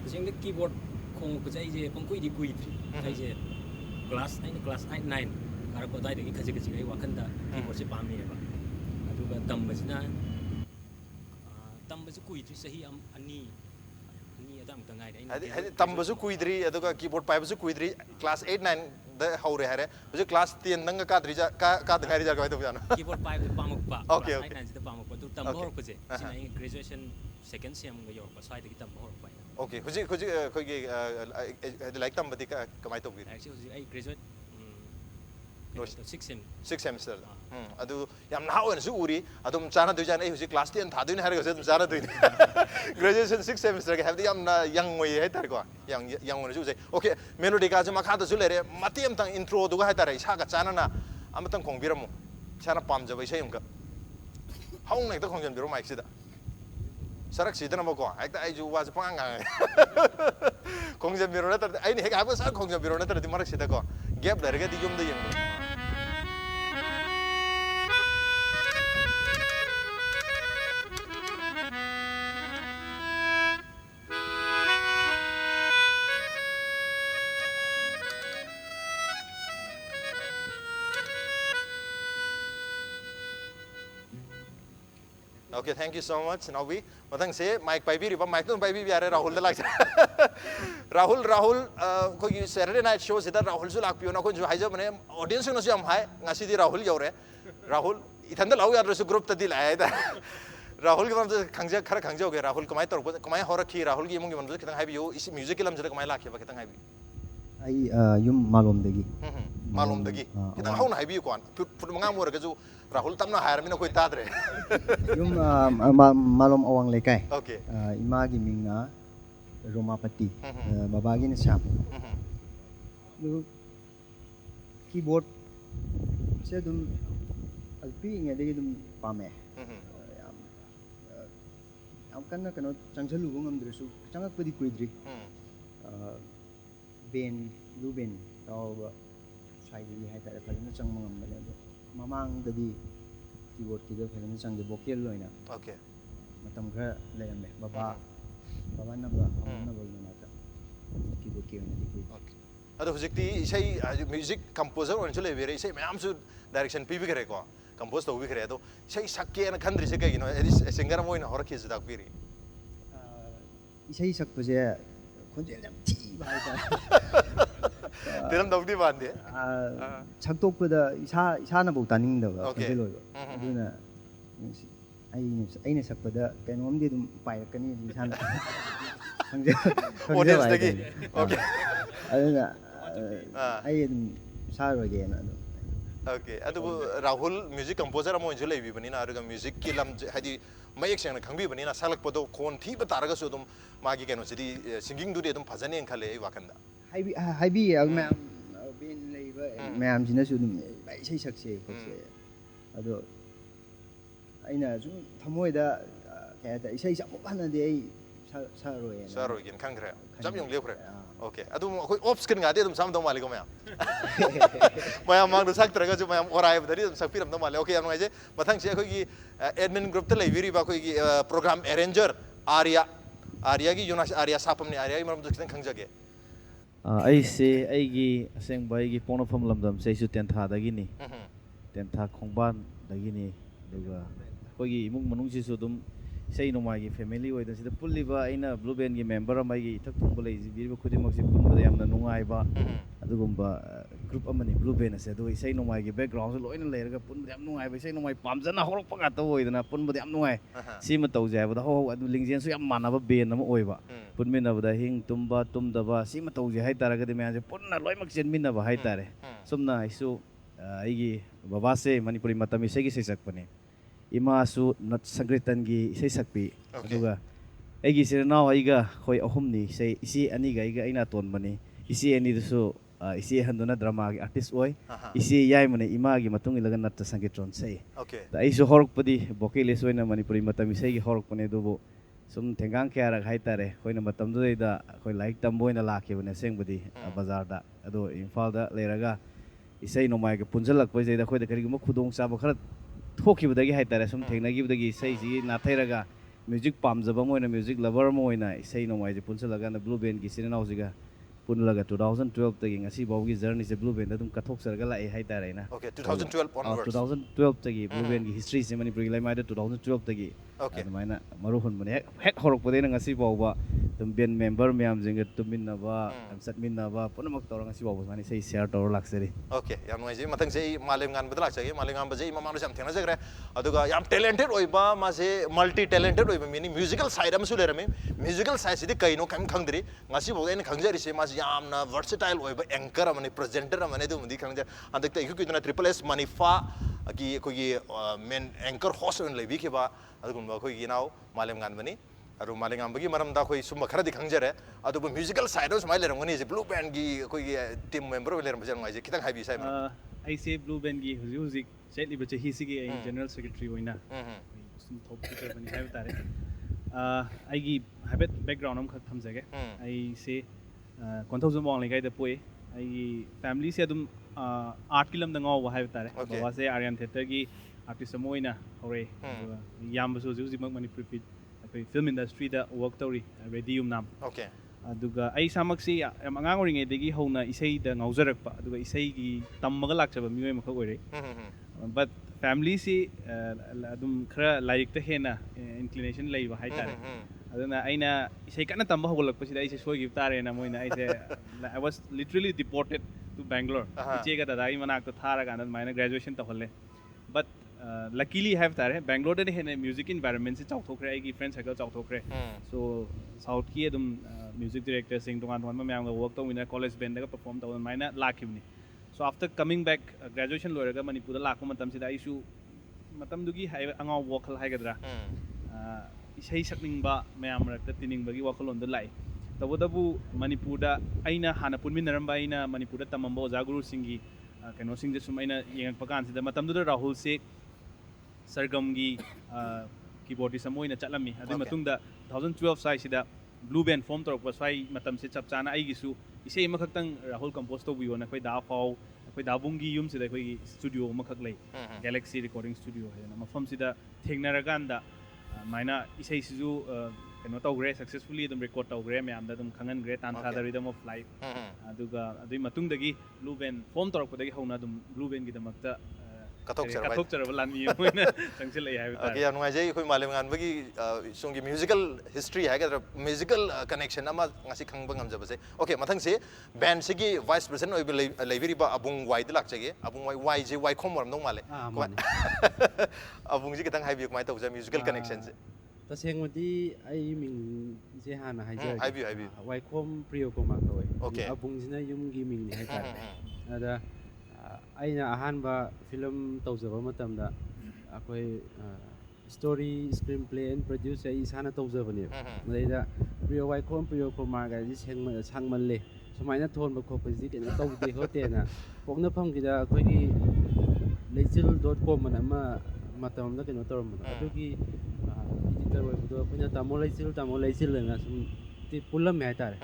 ꯇꯁꯦꯡꯅ ꯀꯤꯕꯣꯔꯗ ꯈꯣꯡꯉꯛꯄꯁꯦ ꯑꯩꯁꯦ ꯄꯪꯀꯨꯏꯗꯤ ꯀꯨꯏꯗ꯭ꯔꯤ ꯑꯩꯁꯦ ꯑꯩꯅ ꯀ꯭ꯂꯥꯁ 8, 9 ꯀꯥꯔꯛꯄ ꯑꯗꯨꯋꯥꯏꯗꯒꯤ ꯈꯖꯤꯛ ꯈꯖꯤꯛ ꯑꯩ ꯋꯥꯈꯟꯗ ꯀꯤꯕꯣꯔꯗꯁꯦ ꯄꯥꯝꯃꯦꯕ ꯑꯗꯨꯒ ꯇꯝꯕꯁꯨ ꯀꯨꯏꯗ꯭ꯔꯤ ꯆꯍꯤ 2 ꯑꯗꯨꯃꯨꯛꯇ ꯉꯥꯏꯔꯦ ꯍꯥꯏꯗꯤ ꯇꯝꯕꯁꯨ ꯀꯨꯏꯗ꯭ꯔꯤ ꯑꯗꯨꯒ ꯀꯤꯕꯣꯔꯗ ꯄꯥꯏꯕꯁꯨ ꯀꯨꯏꯗ꯭ꯔꯤ ꯀ꯭ꯂꯥꯁ 8, 9ꯗ ꯍꯧꯔꯦ ꯍꯥꯏꯔꯦ ꯍꯧꯖꯤꯛ ꯀ꯭ꯂꯥꯁ 10 ꯅꯪꯒ ꯀꯥꯗ ꯉꯥꯏꯔꯤꯖꯥ ꯀꯃꯥꯏꯅ ꯇꯧꯖꯥꯠꯅꯣ ꯀꯤꯕꯣꯔꯗ ꯄꯥꯏꯕꯗ ꯄꯥꯝꯃꯛꯄ ꯀ꯭ꯂꯥꯁ 8, 9ꯁꯤꯗ ꯄꯥꯝꯃꯛꯄ ꯑꯗꯨ ꯇꯝꯕ ꯍꯧꯔꯛꯄꯁꯦ ꯁꯤꯅ ꯑꯩ ꯒ꯭ꯔꯦꯖꯨꯑꯦꯁꯟ 2nd ꯁꯦꯝꯒ ꯌꯧꯔꯛꯄ ꯁ꯭ꯋꯥꯏꯗꯒꯤ ꯇꯝꯕ ꯍꯧꯔꯛꯄ ꯑꯩꯅ ꯑꯣꯀꯦ ꯍꯧꯖꯤꯛ ꯑꯩꯈꯣꯏꯒꯤ ꯂꯥꯏꯔꯤꯛ ꯇꯝꯕꯗꯤ ꯀꯃꯥꯏꯅ ꯇꯧꯕꯤꯔꯤ ꯍꯧꯖꯤꯛ ꯑꯩ ꯒ꯭ꯔꯦꯖꯨꯑꯦꯠ 6th ꯁꯦꯃꯤꯁꯇꯔꯗ ꯑꯗꯨ ꯌꯥꯝ ꯅꯍꯥ ꯑꯣꯏꯅꯁꯨ ꯎꯔꯤ ꯑꯗꯨꯝ ꯆꯥꯟꯅꯗꯣꯏꯖꯥꯠꯅꯤ ꯑꯩ ꯍꯧꯖꯤꯛ ꯀ꯭ꯂꯥꯁ 10 ꯊꯥꯗꯣꯏꯅꯤ ꯍꯥꯏꯔꯒꯁꯨ ꯑꯗꯨꯝ ꯆꯥꯟꯅꯗꯣꯏꯅꯤ ꯒ꯭ꯔꯦꯖꯨꯑꯦꯁꯟ 6th ꯁꯦꯃꯤꯁꯇꯔꯒꯤ ꯍꯥꯏꯕꯗꯤ ꯌꯥꯝꯅ ꯌꯪ ꯑꯣꯏꯌꯦ ꯍꯥꯏꯇꯥꯔꯦꯀꯣ ꯌꯪ ꯑꯣꯏꯅꯁꯨ ꯎꯖꯩ ꯑꯣꯀꯦ ꯃꯦꯂꯣꯗꯤꯀꯥꯁꯦ ꯃꯈꯥꯗꯁꯨ ꯂꯩꯔꯦ ꯃꯇꯦꯛ ꯑꯃꯇꯪ ꯏꯟꯇ꯭ꯔꯣꯗꯨꯒ ꯍꯥꯏꯇꯥꯔꯦ ꯏꯁꯥꯒ ꯆꯥꯟꯅꯅ ꯑꯃꯇꯪ ꯈꯣꯡꯕꯤꯔꯝꯃꯨ ꯏꯁꯥꯅ ꯄꯥꯝꯖꯕ ꯏꯁꯩ ꯑꯃꯈꯛ ꯍꯧꯅ ꯍꯦꯛꯇ ꯈꯣꯡꯖꯟꯕꯤꯔꯣ ꯃꯥꯏꯛꯁꯤꯗ ꯁꯔꯛ ꯁꯤꯗꯅꯕꯀꯣ ꯍꯦꯛꯇ ꯑꯩꯁꯨ ꯋꯥꯁꯦ ꯄꯉꯥꯡ ꯉꯥꯡꯉꯦ ꯈꯣꯡꯖꯟꯕꯤꯔꯣ ꯅꯠꯇ꯭ꯔꯗꯤ ꯑꯩꯅ ꯍꯦꯛ ꯍꯥꯏꯕ ꯁꯔ ꯈꯣꯡꯖꯟꯕꯤꯔꯣ ꯅꯠꯇ꯭ꯔꯗꯤ ꯃꯔꯛꯁꯤꯗꯀꯣ ꯒꯦꯞ ꯂꯩꯔꯒꯗꯤ ꯌꯨꯝꯗ ꯌꯦꯡꯕ Okay, thank you so much, Naobi. Matang se mic paibiri ba mic tu paibiri are Rahul da lag. Rahul koi Saturday night show sida Rahul su lag piyo na koi jo haija mane audience na su am hai ngasi di Rahul yaure. Rahul ithanda lau yar su group ta di lai da. Rahul ke namse khangja khara khangja ho gaya Rahul kamai tor kamai ho rakhi Rahul ki mong ki kitang hai bi yo is music ke lam jada kamai lag ba kitang hai bi. Ai yum Malemnganba Malemnganba kitang hau na hai bi ko an put mangam mo ra ju Rahul tamna hire mina koi tadre. Yung malom awang lekay. Okay. Imagi mingna Romapati. Babagi ni Sam. Keyboard saya dum alpi ingat dia dum pame. Am kan na kano changsalu ngam dresu changak padi kuidri. Ben Ruben tau sai di hai ta phalna chang ngam bale mamang dadi keyboard kido phalna chang de vocal loina. Okay. Matam khara layame baba namba na ta keyboard ke na di. Okay. Ado hujikti isai music composer on chule bere isai mayam su direction pi bi kare ko compose to bi kare to isai sakke na khandri se kai no singer mo ina hor khis dak biri isai sak puje khonjel jam thi bai ta tiram dawdi bande chaktok pada isa na bau taning da khonjel lo aduna aina sak pada kainom di dum pai kani isa na audience dagi okay aduna ai saro ge na okay adu Rahul music composer amo jule bi bani na aruga music ki lam hadi mayek seng na khangbi bani na salak podo kon thi ba taraga su dum magi keno sidi singing du de dum phajane en khale ai wakanda hai bi ma ben lei ba mayam jina su dum bai sei sakse ado aina su thamoi da ka da sei sak ba na de ai saro gen khangre jam yong lepre okay adu koi off screen ga de dum sam dom mali ko mayam mayam mang du sak traga ju mayam orai ba dari dum sak piram dom mali okay am ngai je mathang se koi gi admin group te leibiri ba koi gi program arranger Ariya gi Jonas Ariya Sapam ni Ariya gi maram du kitang khangjage ai se ai gi aseng bai gi pona pham lamdam sei su ten tha da gi ni ten tha khongban da gi ni duga koi gi imung manung si su dum sei no mai gi family oi da sida pulli ba aina blue band gi member amai gi thak thung ba lei ji bi ba khudi mak si pun ba yamna nungai ba adugumba group amani blue band ase do sei no mai gi background so loina leiraga pun ba yam nungai ba sei no mai pamjana horok pa ga to oi dana pun ba yam nungai si ma tau jai ba da ho adu lingjen su yam mana ba band ama oi ba pun min ba da hing tumba tumda ba si ma tau jai hai tara ga de ma je pun na loi mak chen min ba hai tare sumna isu aigi baba se Manipuri matam isai gi sei sakpane ima su nat sankritan gi sei sakpi aduga aigi sirnau aiga khoi ahum ni sei isi ani ga aiga aina ton bani isi ani dusu isi handuna drama gi artist oi isi yai mane ima gi matung ilaga nat sankitron sei ta ai su horok padi vocalist oina Manipuri matam isai gi horok pane dubu sum thengang kya rak hai tare khoina matam du da khoi like tam boina lakhe bane seng budi bazar da ado imphal da leraga isai nomai ge punjalak pai jai da khoi da kari gum khudong cha ba khara thoki budagi hai tare sum thengna gi budagi isai ji na thairaga music pamjaba moina music lover moina isai nomai je punjalaga na blue band gi sinau jiga punlaga 2012 tagi ngasi bawgi journey se blue band da dum kathok sarga lai hai tare na okay 2012 onwards 2012 tagi blue band gi history se Manipur gi lai mai da 2012 tagi okay maina maru hun bane hek horok pade na ngasi bawba dum band member myam jinga tuminna ba satminna ba punamak tor ngasi bawba mani sei share tor laksari okay yam ngai ji mathang sei Malemnganba laksagi Malemnganba jei mamang jam thena jagre aduga yam talented oiba ma se multi talented oiba meaning musical side am su lerame musical side sidi kaino kam khangdri ngasi bawga en khangjari se ma yamna versatile oiba anchor amani presenter amani du mundi khangja andakta ikku triple S manifa gi kogi main anchor host on lebi ke ba adugumba kogi now Malemnganba ni aru Malemnganba gi maram da koi summa khara di khangjare adu musical side os mai leram ngani je blue band gi kogi team member leram jang mai je kitang habi sai ai se blue band gi huzik chetli bache hi sigi ai general secretary oina sum top teacher bani hai tare ai gi habit background am khak thamjage ai se konthau mong lai da poi ai family se adum art ki lam da ngaw hai tare baba se Aryan theater gi artist moina hore yam so juji mak Manipur ai film industry da work tori ready Yumnam okay aduga ai samak si am angang oringe degi hona isai da ngaujarak pa aduga isai gi tammaga lakchaba mioi makha oire but family si adum khara like ta hena inclination lei ba hai tare aduna aina isai kana tamba hogolak pasida ai se soi gi tare na moina ai se I was literally deported to Bangalore che ga dadai manak ta thara ga maina graduation ta holle but luckily have tare Bangalore de hena music environment se chawk thokre ai gi friend circle chawk thokre so south ki adum music director sing tongan tongan ma myam ga work to wina college band ga perform ta maina lakhibni so after coming back graduation loiraga Manipur da lakpa matam sida isu matam dugi hai angau vocal hai gadra isai sakningba mayam rakta tiningba gi wakhalon da lai tabodabu Manipur da aina hana punmin naramba aina Manipur da tamamba oja guru singi kano sing de sum aina yeng pakan sida matam du da Rahul se sargam gi keyboardist amoina chatlami adu matung da 2012 sai sida blue band form torok pasai matam se chap chana ai gi su isei makhaktang Rahul compose to biona khoi da fau khoi da bungi yum sida khoi studio makhak lei Galaxy recording studio hena mafam sida thengnaraganda maina isei siju kano tawgre successfully dum record tawgre myam da dum khangan gre tan tha da rhythm of life aduga adui matung dagi blue band form torok dagi hauna dum blue band gi damakta kathok chara lan mi moina sangsil ai hai okay am ngai jei khoi Malemnganba gi songi musical history hai ga musical connection ama ngasi khangba ngam jaba se okay mathang se band se gi vice president oi leibiri ba Abung Wai de lak chage Abung Wai je Wai khom ram dong male Abung ji kitang hai bi mai tau ja musical connection se tasengmadi ai ming je hana hai ja hai bi Wai khom priyo ko ma kawai okay Abung jina yum gi ming ni hai ta ada aina ahanba film tawjaba matamda akoi story screenplay and produce ai isana tawjabani maida priyo Wai khom priyo ko ma ga ji sangman le sumaina thon ba khop ji ke tawde hote na pokna pham gi da akoi gi leijil.com man ama matamda ke no torom adu gi editor wa budo apna tamol leijil na sum ti pulam hai tare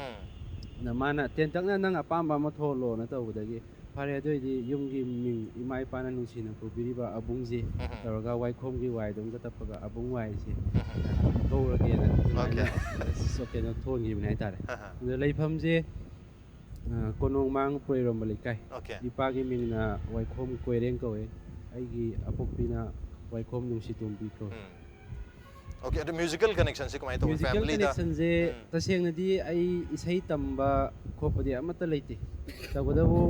na mana tentak na nang apamba ma tholo na tawdagi fare adoi yumgi ming imai pana nungsina pubiriba Abungji taraga Wai khomgi Wai dum ga tapaga Abung Wai si tawrage na so ke no thongi bin hai tare de leifam je konong mang proiram balikai ipagi ming na Wai khom koireng ko ai gi apokpina Wai khom nungsi tumbi ko okay the musical connection se kamai to family da connection je taseng na di ai isai tamba khopadi amata leite tagodabu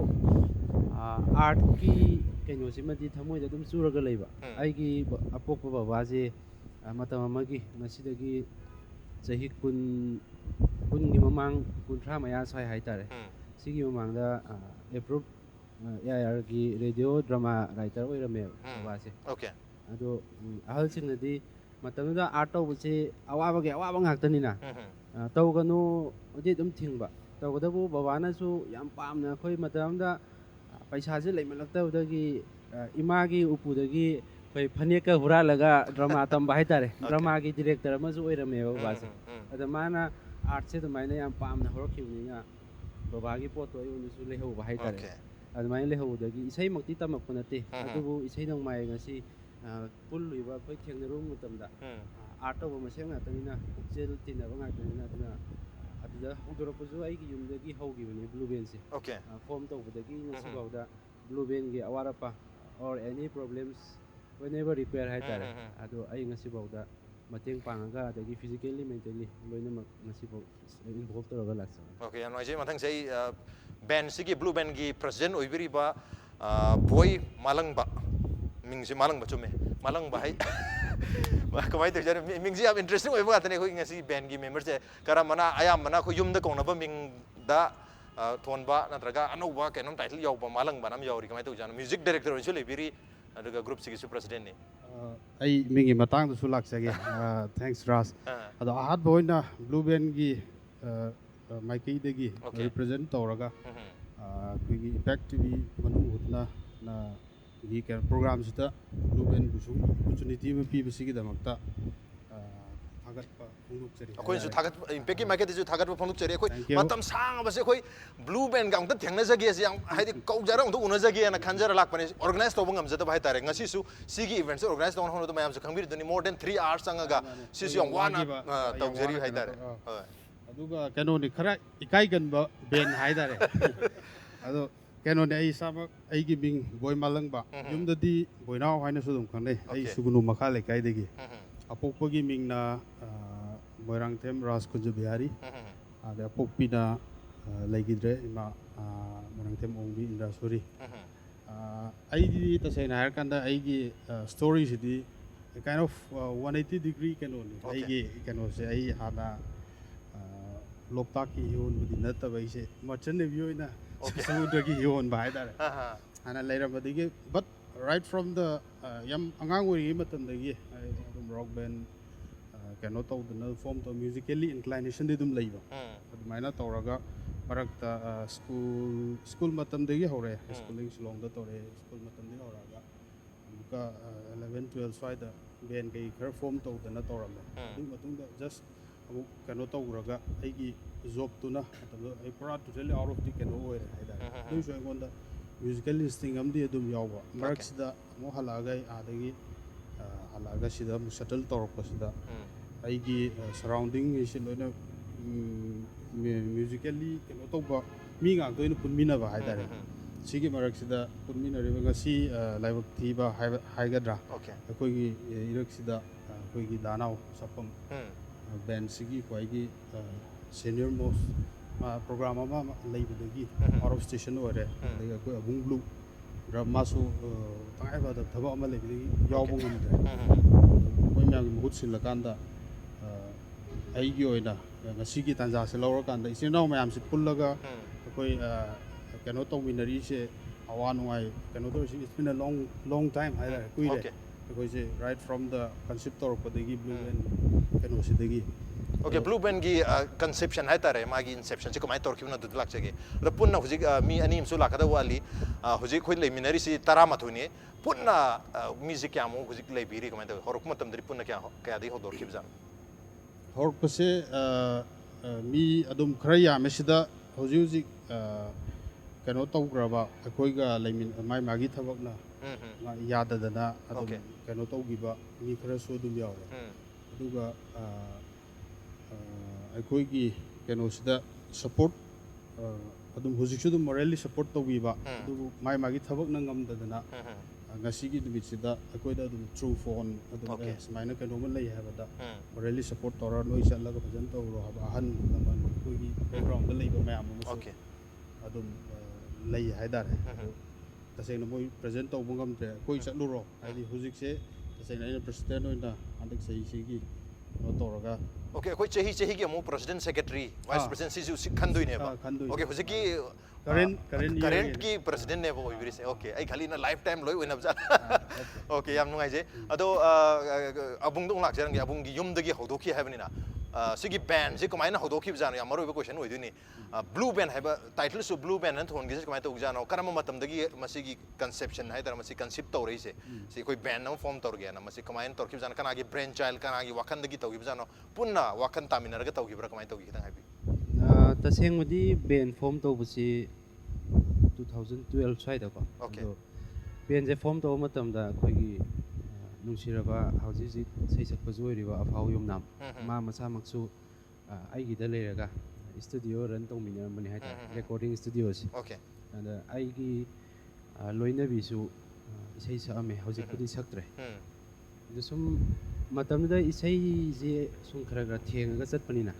art ki keno simadi thamoi da dum suraga leiba ai gi apokpa baba je matam amagi masidagi chahi kun gi mamang kunthra maya sai hai tare sigi mamang da approve AIRꯒꯤ radio drama writer ꯑꯣꯏꯔꯝꯃꯦꯕ ꯕꯕꯥꯁꯦ Okay. ꯑꯗꯣ ꯑꯍꯜꯁꯤꯡꯅꯗꯤ ꯃꯇꯝꯗꯨꯗ art ꯇꯧꯕꯁꯤ ꯑꯋꯥꯕꯒꯤ ꯑꯋꯥꯕ ꯉꯥꯛꯇꯅꯤꯅ ꯇꯧꯒꯅꯨꯗꯤ ꯑꯗꯨꯝ ꯊꯤꯡꯕ ꯇꯧꯒꯗꯕꯨ ꯕꯕꯥꯅꯁꯨ ꯌꯥꯝ ꯄꯥꯝꯅ ꯑꯩꯈꯣꯏ ꯃꯇꯝꯗ ꯄꯩꯁꯥꯁꯦ ꯂꯩꯃꯜꯂꯛꯇꯕꯗꯒꯤ ꯏꯃꯥꯒꯤ ꯎꯄꯨꯗꯒꯤ ꯑꯩꯈꯣꯏ ꯐꯅꯦꯛꯀ ꯍꯨꯔꯥꯜꯂꯒ ꯗ꯭ꯔꯃꯥ ꯇꯝꯕ ꯍꯥꯏꯇꯥꯔꯦ ꯗ꯭ꯔꯃꯥꯒꯤ ꯗꯤꯔꯦꯛꯇꯔ ꯑꯃꯁꯨ ꯑꯣꯏꯔꯝꯃꯦꯕ ꯕꯕꯥꯁꯦ ꯑꯗ ꯃꯥꯅ ꯑꯥꯔꯠꯁꯦ ꯑꯗꯨꯃꯥꯏꯅ ꯌꯥꯝ ꯄꯥꯝꯅ ꯍꯧꯔꯛꯈꯤꯕꯅꯤꯅ ꯕꯕꯥꯒꯤ ꯄꯣꯠꯇꯣ ꯑꯩꯉꯣꯟꯗꯁꯨ ꯂꯩꯍꯧꯕ ꯍꯥꯏꯇꯥꯔꯦ ꯑꯗꯨꯃꯥꯏꯅ ꯂꯩꯍꯧꯕꯗꯒꯤ ꯏꯁꯩꯃꯛꯇꯤ ꯇꯝꯃꯛꯄ ꯅꯠꯇꯦ ꯑꯗꯨꯕꯨ ꯏꯁꯩ ꯅꯣꯡꯃꯥꯏ ꯉꯁꯤ ꯄꯨꯜꯂꯨꯏꯕ ꯑꯩꯈꯣꯏ ꯊꯦꯡꯅꯔꯨꯕ ꯃꯇꯝꯗ ꯑꯥꯔꯠ ꯇꯧꯕ ꯃꯁꯦꯟ ꯉꯥꯛꯇꯅꯤ나 ꯄꯨꯛꯆꯦꯜ ꯇꯤꯟꯅꯕ ꯉꯥꯛꯇꯅꯤ나 ꯑꯗꯨꯅ ꯑꯗꯨꯗ ꯍꯧꯗꯣꯔꯛꯄꯁꯨ ꯑꯩꯒꯤ ꯌꯨꯝꯗꯒꯤ ꯍꯧꯈꯤꯕꯅꯤ ꯕ꯭ꯂꯨ ꯕꯦꯟꯁꯦ ꯐꯣꯝ ꯇꯧꯕꯗꯒꯤ ꯉꯁꯤꯐꯥꯎꯗ ꯕ꯭ꯂꯨ ꯕꯦꯟꯒꯤ ꯑꯋꯥꯠ ꯑꯄꯥ or any problems whenever require ꯍꯥꯏꯇꯥꯔꯦ ꯑꯗꯣ ꯑꯩ ꯉꯁꯤꯐꯥꯎꯗ ꯃꯇꯦꯡ ꯄꯥꯡꯉꯒ ꯑꯗꯒꯤ ꯐꯤꯖꯤꯀꯦꯜꯂꯤ ꯃꯦꯟꯇꯦꯜꯂꯤ ꯂꯣꯏꯅꯃꯛ ꯉꯁꯤꯐꯥꯎ ꯏꯟꯚꯣꯜቭ ꯇꯧꯔꯒ ꯂꯥꯛꯆꯕꯅꯤ Okay, ꯌꯥꯝ ꯅꯨꯡꯉꯥꯏꯖꯩ ꯃꯊꯪꯁꯦ ꯑꯩ ꯕꯦꯟꯁꯤꯒꯤ ꯕ꯭ꯂꯨ ꯕꯦꯟꯒꯤ ꯄ꯭ꯔꯁꯤꯗꯦꯟ ꯑꯣꯏꯕꯤꯔꯤꯕ ꯕꯣꯏ ꯃꯥꯂꯪꯕ ꯃꯤꯡꯁꯦ ꯃꯥꯂꯪꯕ ꯆꯨꯝꯃꯦ ꯃꯥꯂꯪꯕ ꯍꯥꯏ ꯀꯃꯥꯏꯅ ꯇꯧꯖꯥꯔꯦ ꯃꯤꯡꯁꯦ ꯌꯥꯝ ꯏꯟꯇꯔꯦꯁꯇꯤꯡ ꯑꯣꯏꯕ ꯉꯥꯛꯇꯅꯦ ꯑꯩꯈꯣꯏ ꯉꯁꯤ ꯕꯦꯟꯒꯤ ꯃꯦꯝꯕꯔꯁꯦ ꯀꯔꯝꯕꯅ ꯑꯌꯥꯝꯕꯅ ꯑꯩꯈꯣꯏ ꯌꯨꯝꯗ ꯀꯧꯅꯕ ꯃꯤꯡꯗ ꯊꯣꯟꯕ ꯅꯠꯇ꯭ꯔꯒ ꯑꯅꯧꯕ ꯀꯩꯅꯣꯝ ꯇꯥꯏꯇꯜ ꯌꯥꯎꯕ ꯃꯥꯂꯪꯕꯅ ꯑꯃ ꯌꯥꯎꯔꯤ ꯀꯃꯥꯏꯅ ꯇꯧꯖꯥꯠꯅꯣ ꯃ꯭ꯌꯨꯖꯤꯛ ꯗꯥꯏꯔꯦꯛꯇꯔ ꯑꯣꯏꯅꯁꯨ ꯂꯩꯕꯤꯔꯤ ꯑꯗꯨꯒ ꯒ꯭ꯔꯨꯞꯁꯤꯒꯤꯁꯨ ꯄ꯭ꯔꯁꯤꯗꯦꯟꯅꯤ ꯑꯩ ꯃꯤꯒꯤ ꯃꯇꯥꯡꯗꯁꯨ ꯂꯥꯛꯆꯒꯦ ꯊꯦꯡꯛꯁ ꯔꯥꯖ ꯑꯗꯣ ꯑꯍꯥꯟꯕ ꯑꯣꯏꯅ ꯕ꯭ꯂꯨ ꯕꯦꯟꯒꯤ ꯃꯥꯏꯀꯩꯗꯒꯤ ꯔꯤꯄ꯭ꯔꯖꯦꯟ ꯇꯧꯔꯒ ꯑꯩꯈꯣꯏꯒꯤ ꯏꯝꯄꯦꯛ ꯇꯤꯚꯤ ꯃꯅꯨꯡ ꯍꯨꯠꯅ ꯒꯤ ꯀꯩꯅꯣ ꯄ꯭ꯔꯣꯒ꯭ꯔꯥꯝꯁꯤꯗ ꯕ꯭ꯂꯨ ꯕꯦꯟꯕꯨꯁꯨ ꯑꯣꯄꯣꯔꯆꯨꯅꯤꯇꯤ ꯑꯃ ꯄꯤꯕꯁꯤꯒꯤꯗꯃꯛꯇ ꯊꯥꯒꯠꯄ ꯐꯣꯡꯗꯣꯛꯆꯔꯤ ꯑꯩꯈꯣꯏꯅꯁꯨ ꯊꯥꯒꯠꯄ ꯏꯝꯄꯦꯛꯀꯤ ꯃꯥꯏꯀꯩꯗꯁꯨ ꯊꯥꯒꯠꯄ ꯐꯣꯡꯗꯣꯛꯆꯔꯤ ꯑꯩꯈꯣꯏ ꯃꯇꯝ ꯁꯥꯡꯉꯕꯁꯦ ꯑꯩꯈꯣꯏ ꯕ꯭ꯂꯨ ꯕꯦꯟꯒ ꯑꯃꯨꯛꯇ ꯊꯦꯡꯅꯖꯒꯦꯁꯦ ꯌꯥꯝ ꯍꯥꯏꯗꯤ ꯀꯧꯖꯔ ꯑꯃꯨꯛꯇ ꯎꯅꯖꯒꯦꯅ ꯈꯟꯖꯔ ꯂꯥꯛꯄꯅꯦ ꯑꯣꯔꯒꯅꯥꯏꯖ ꯇꯧꯕ ꯉꯝꯖꯗꯕ ꯍꯥꯏꯇꯥꯔꯦ ꯉꯁꯤꯁꯨ ꯁꯤꯒꯤ ꯏꯚꯦꯟꯠꯁꯦ ꯑꯣꯔꯒꯅꯥꯏꯖ ꯇꯧꯅ ꯍꯣꯠꯅꯕꯗ ꯃꯌꯥꯝꯁꯨ ꯈꯪꯕꯤꯔꯤꯗꯨꯅꯤ more than 3 hours ꯆꯪꯉꯒ ꯁꯤꯁꯨ ꯌꯥꯝ ꯋꯥꯅ ꯇꯧꯖꯔꯤ ꯍꯥꯏꯇꯥꯔꯦ ꯑꯗꯨꯒ ꯀꯩꯅꯣꯅꯤ ꯈꯔ ꯏꯀꯥꯏꯒꯟꯕ ꯕꯦꯟ ꯍꯥꯏꯇꯥꯔꯦ ꯑꯗꯣ ꯀꯩꯅꯣꯅꯦ ꯑꯩ ꯏꯁꯥꯃꯛ ꯑꯩꯒꯤ ꯃꯤꯡ ꯕꯣꯏ ꯃꯥꯂꯪꯕ ꯌꯨꯝꯗꯗꯤ ꯕꯣꯏꯅꯥꯎ ꯍꯥꯏꯅꯁꯨ ꯑꯗꯨꯝ ꯈꯪꯅꯩ ꯑꯩ ꯁꯨꯒꯨꯅꯨ ꯃꯈꯥ ꯂꯩꯀꯥꯏꯗꯒꯤ ꯑꯄꯣꯛꯄꯒꯤ ꯃꯤꯡꯅ ꯃꯣꯏꯔꯥꯡꯊꯦꯝ ꯔꯥꯖ ꯀꯨꯟꯖ ꯕꯤꯍꯥꯔꯤ ꯑꯗꯩ ꯑꯄꯣꯛꯄꯤꯅ ꯂꯩꯈꯤꯗ꯭ꯔꯦ ꯏꯃꯥ ꯃꯣꯏꯔꯥꯡꯊꯦꯝ ꯑꯣꯡꯕꯤ ꯏꯟꯗ꯭ꯔꯥꯁꯣꯔꯤ ꯑꯩꯗꯤ ꯇꯁꯦꯡꯅ ꯍꯥꯏꯔꯀꯥꯟꯗ ꯑꯩꯒꯤ ꯁ꯭ꯇꯣꯔꯤꯁꯤꯗꯤ ꯀꯥꯏꯟ ꯑꯣꯐ 180 ꯗꯤꯒ꯭ꯔꯤ ꯀꯩꯅꯣꯅꯤ ꯑꯩꯒꯤ ꯀꯩꯅꯣꯁꯦ ꯑꯩ ꯍꯥꯟꯅ ꯂꯣꯛꯇꯥꯛꯀꯤ ꯍꯤꯔꯣꯟꯕꯨꯗꯤ ꯅꯠꯇꯕ ꯑꯩꯁꯦ ꯃꯔꯆꯦꯟ ꯅꯦꯚꯤ ꯑꯣꯏꯅ ꯁꯃꯨꯗ꯭ꯔꯒꯤ ꯍꯤꯔꯣꯟꯕ ꯍꯥꯏꯇꯥꯔꯦ ꯍꯥꯟꯅ ꯂꯩꯔꯝꯕꯗꯒꯤ ꯕꯠ ꯔꯥꯏꯠ ꯐ꯭ꯔꯣꯝ ꯗ ꯌꯥꯝ ꯑꯉꯥꯡ ꯑꯣꯏꯔꯤꯉꯩ ꯃꯇꯝꯗꯒꯤ ꯑꯗꯨꯝ ꯔꯣꯛ ꯕꯦꯟ ꯀꯩꯅꯣ ꯇꯧꯗꯅ ꯐꯣꯝ ꯇꯧ म्यूजिकली इंक्लाइनेशनꯗꯤ ꯑꯗꯨꯝ ꯂꯩꯕ ꯑꯗꯨꯃꯥꯏꯅ ꯇꯧꯔꯒ ꯃꯔꯛꯇ स्कूल ꯃꯇꯝꯗꯒꯤ ꯍꯧꯔꯦ ꯁ꯭ꯀꯨꯂꯤꯡ ꯁꯤꯂꯣꯡꯗ ꯇꯧꯔꯦ ꯁ꯭ꯀꯨꯜ ꯃꯇꯝꯗꯒꯤ ꯍꯧꯔꯒ ꯑꯃꯨꯛꯀ 11 12 ꯁ꯭ꯋꯥꯏꯗ ꯕꯦꯟ ꯀꯩ ꯈꯔ ꯐꯣꯝ ꯇꯧꯗꯅ ꯇꯧꯔꯝꯃꯦ ꯑꯗꯨꯒꯤ ꯃꯇꯨꯡꯗ ꯖꯁ ꯑꯃꯨꯛ ꯀꯩꯅꯣ ꯇꯧꯈ꯭ꯔꯒ ꯑꯩꯒꯤ ꯖꯣꯕꯇꯨꯅ ꯃꯇꯝꯗ ꯑꯩ ꯄꯨꯔꯥ ꯇꯣꯇꯦꯜꯂꯤ ꯑꯥꯎꯠ ꯑꯣꯐ ꯗꯤ ꯀꯩꯅꯣ ꯑꯣꯏꯔꯦ ꯍꯥꯏꯇꯥꯔꯦ ꯑꯗꯨꯒꯤꯁꯨ ꯑꯩꯉꯣꯟꯗ म्यूजिकल इंस्टिंग अमदी अदुम यावबा मरक्सिदा अमु हलागा आदगी हलागा सिदा अमु सेटल तौरपसिदा अइगी सराउंडिंग इसे लोइना म्यूजिकली केनो तौबा मी गांग दोइन पुनमिनाबा हाइदारे सिगी मरक्सिदा पुनमिनारिबा ngasi लाइबक थीबा हाइगद्रा अखोइगी इरक्सिदा अखोइगी दानाव सपम बैंड सिगी क्वाइगी senior most program ama leibadagi out of station ore daga ko Abung Blue dramasu tangai ba da thaba ama leibadagi yawbu ngamdre koi myang mahut silakanda aigi oina ngasi gi tanja se lawra kanda isinau mayam se pullaga koi kano tawminari se awa nuai kano to it's been a long time haida kuire koi se right from the concept or padagi Blue and kano sidagi Okay, Blue Band gi conception hai tare magi inception chi komai tor ki na dudlak chege ra punna hujik mi anim su lakada wali hujik khoi le minari si tarama thuni punna music ya mu hujik le biri komai ta horuk matam dri punna kya dei hodor kibza horuk pase mi adum khraya mesida hujik kano tawgraba akoi ga lemin mai magi thabak na yada dana adum kano tawgiba mi khara so dum yawe aduga ꯑꯩꯈꯣꯏꯒꯤ ꯀꯩꯅꯣꯁꯤꯗ support ꯑꯗꯨꯝ ꯍꯧꯖꯤꯛꯁꯨ ꯑꯗꯨꯝ ꯃꯣꯔꯦꯜꯂꯤ support ꯇꯧꯕꯤꯕ ꯑꯗꯨꯕꯨ ꯃꯥꯒꯤ ꯊꯕꯛꯅ ꯉꯝꯗꯗꯅ ꯉꯁꯤꯒꯤ ꯅꯨꯃꯤꯠꯁꯤꯗ ꯑꯩꯈꯣꯏꯗ ꯑꯗꯨꯝ ꯊ꯭ꯔꯨ ꯐꯣꯟ ꯑꯗꯨꯝ ꯁꯨꯃꯥꯏꯅ ꯀꯩꯅꯣꯝꯃ ꯂꯩ ꯍꯥꯏꯕꯗ ꯃꯣꯔꯦꯜꯂꯤ ꯁꯄꯣꯔꯠ ꯇꯧꯔ ꯅꯣꯏ ꯆꯠꯂꯒ ꯐꯖꯅ ꯇꯧꯔꯣ ꯍꯥꯏꯕ ꯑꯍꯟ ꯂꯃꯟ ꯑꯩꯈꯣꯏꯒꯤ ꯕꯦꯛꯒ꯭ꯔꯥꯎꯟꯗ ꯂꯩꯕ ꯃꯌꯥꯝ ꯑꯃꯁꯨ ꯑꯗꯨꯝ ꯂꯩ ꯍꯥꯏꯇꯥꯔꯦ ꯇꯁꯦꯡꯅ ꯃꯣꯏ ꯄ꯭ꯔꯖꯦꯟ ꯇꯧꯕ ꯉꯝꯗ꯭ꯔꯦ ꯑꯩꯈꯣꯏ ꯆꯠꯂꯨꯔꯣ ꯍꯥꯏꯗꯤ ꯍꯧꯖꯤꯛꯁꯦ ꯇꯁꯦꯡꯅ ꯑꯩꯅ ꯄ꯭ꯔꯁꯤꯗꯦꯟ ꯑꯣꯏꯅ ꯍꯟꯗꯛ ꯆꯍꯤꯁꯤꯒꯤ ꯀꯩꯅꯣ ꯇꯧꯔꯒ Okay, koi chahi ki amu president secretary vice president si ju khandoi ne ba okay hujiki current की president ने वो इबरी से okay आई खाली ना lifetime लोई वही नब्जा okay याम नुंगाई जे अदो अबुंग दोंग लाख जरंगे अबुंग की युम दगी होदो की है बनी ना सिगी band से कमाई ना होदो की बजानो याम मरो इबे question हुई दुनी blue band है बा title सु blue band नंत होंगे से कमाई तो उजानो करम मतम दगी मसीगी conception है तरह मसी concept तो रही से कोई band ना form तो गया ना मसी कमाई तो की बजानो कना की brain child कना की वाकन दगी तो की बजानो पुन्ना वाकन तामिनर के तो की बरा कमाई तो की कितना है भी तसेंगमदी band form तो बसी 2012 स्वाइदको band जे form तो मतमदा कोई नुसिरबा हौजिजि सैसक जोइरिबा अफाउ युमनाम मा मसा मक्सु आइगी द लेरगा स्टूडियो रन तौमिनरमनि हाइता रेकॉर्डिंग स्टूडियो से अदा आइगी लोइनबिसु इसै सअमे हौजिकपुदि सकत्रे जसुम मतमदा इसै जे सुम खरगा थेंगा चतपनिना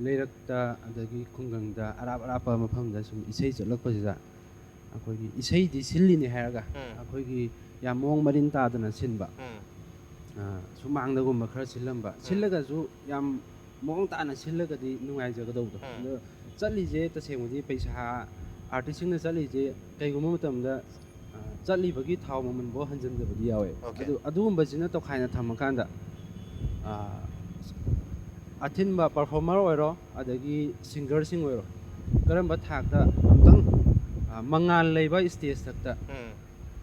लेरक्ता अदगी खुंगंगदा अराब अरापा मफमदा सुम इसै चलकपजिदा अखोगी इसै दि सिल्लिनि हायरगा अखोगी या मोंग मरिन तादना सिनबा सुमांगदगुम खरा सिल्लंबा सिल्लगजु याम मोंग ताना सिल्लगदि नुंगाइ जगदौदो चलिजे तसेंगदि पैसा आर्टिस्टसिंगना चलिजे कैगुम मतमदा चलिबगी थाव ममन बो हंजनदबदि यावे अदुगुम्बसिना तोखाइना थमकांदा अथिनबा परफॉर्मर ओइरो अदगी सिंगर सिंग ओइरो करंबा थाकदा अमतंग मंगाल लेबा स्टेज तकता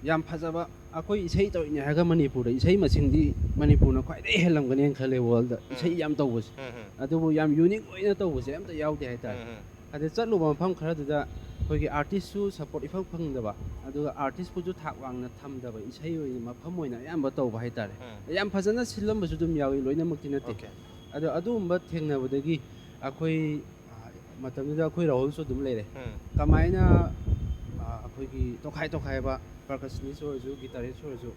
याम फजबा अखोई इसै तौइने हागा मणिपुर इसै मसिंगदि मणिपुरना ख्वाइदे हेलमगने खले वर्ल्ड इसै याम तौबस अदुबु याम यूनिक ओइना तौबसे अमता यावदे हाइता अदे चलुबा मफम खरदुदा खोगी आर्टिस्ट सु सपोर्ट इफंग फंगदबा अदुगा आर्टिस्ट पुजु थाक वांगना थमदबा इसै ओइ मफम ओइना याम तौबा हाइतारे याम फजना सिलमबसु दुम यावी लोइना मक्ति नते अदो अदुम्बा थेंगनबदगी अखोई मतमदा अखोई राहुल सु दुम लेरे कमाइना अखोगी तोखाइ तोखाइबा percussionist ओरजु guitarist ओरजु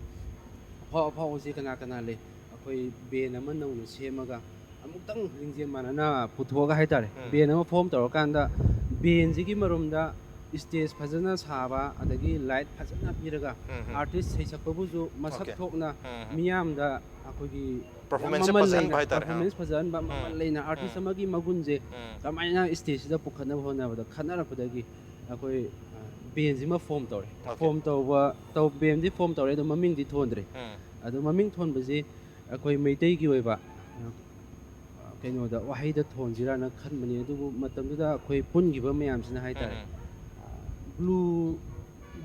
फाउसी कना कना ले अखोई बेन अमा नौना सेमगा अमुक्तंग रिंगजेन मानना पुथोगा हाइतारे बेन अमा फॉर्म तौरकांदा बेन जिगी मरुमदा स्टेज फजना साबा अदगी लाइट फजना पिरगा आर्टिस्ट सैसकबुजु मसक थोकना मियामदा अखोगी performance फजन भाइतारे performance फजन बा ममल लेना आर्टिस्ट अमागी मगुनजे कमाइना स्टेज दा पुखना होनाबदा खनरपदगी अखोई बेनजिमा फॉर्म तौरे फॉर्म तौबा तौ बेनदि फॉर्म तौरे दो ममिंगदि थोनद्रे अदो ममिंग थोनबजे अखोई मैतै की ओइबा कैनोदा वाहैदा थोनजिराना खनबनि अदुबु मतमदुदा अखोई पुनगिबा मयामसिना हाइतारे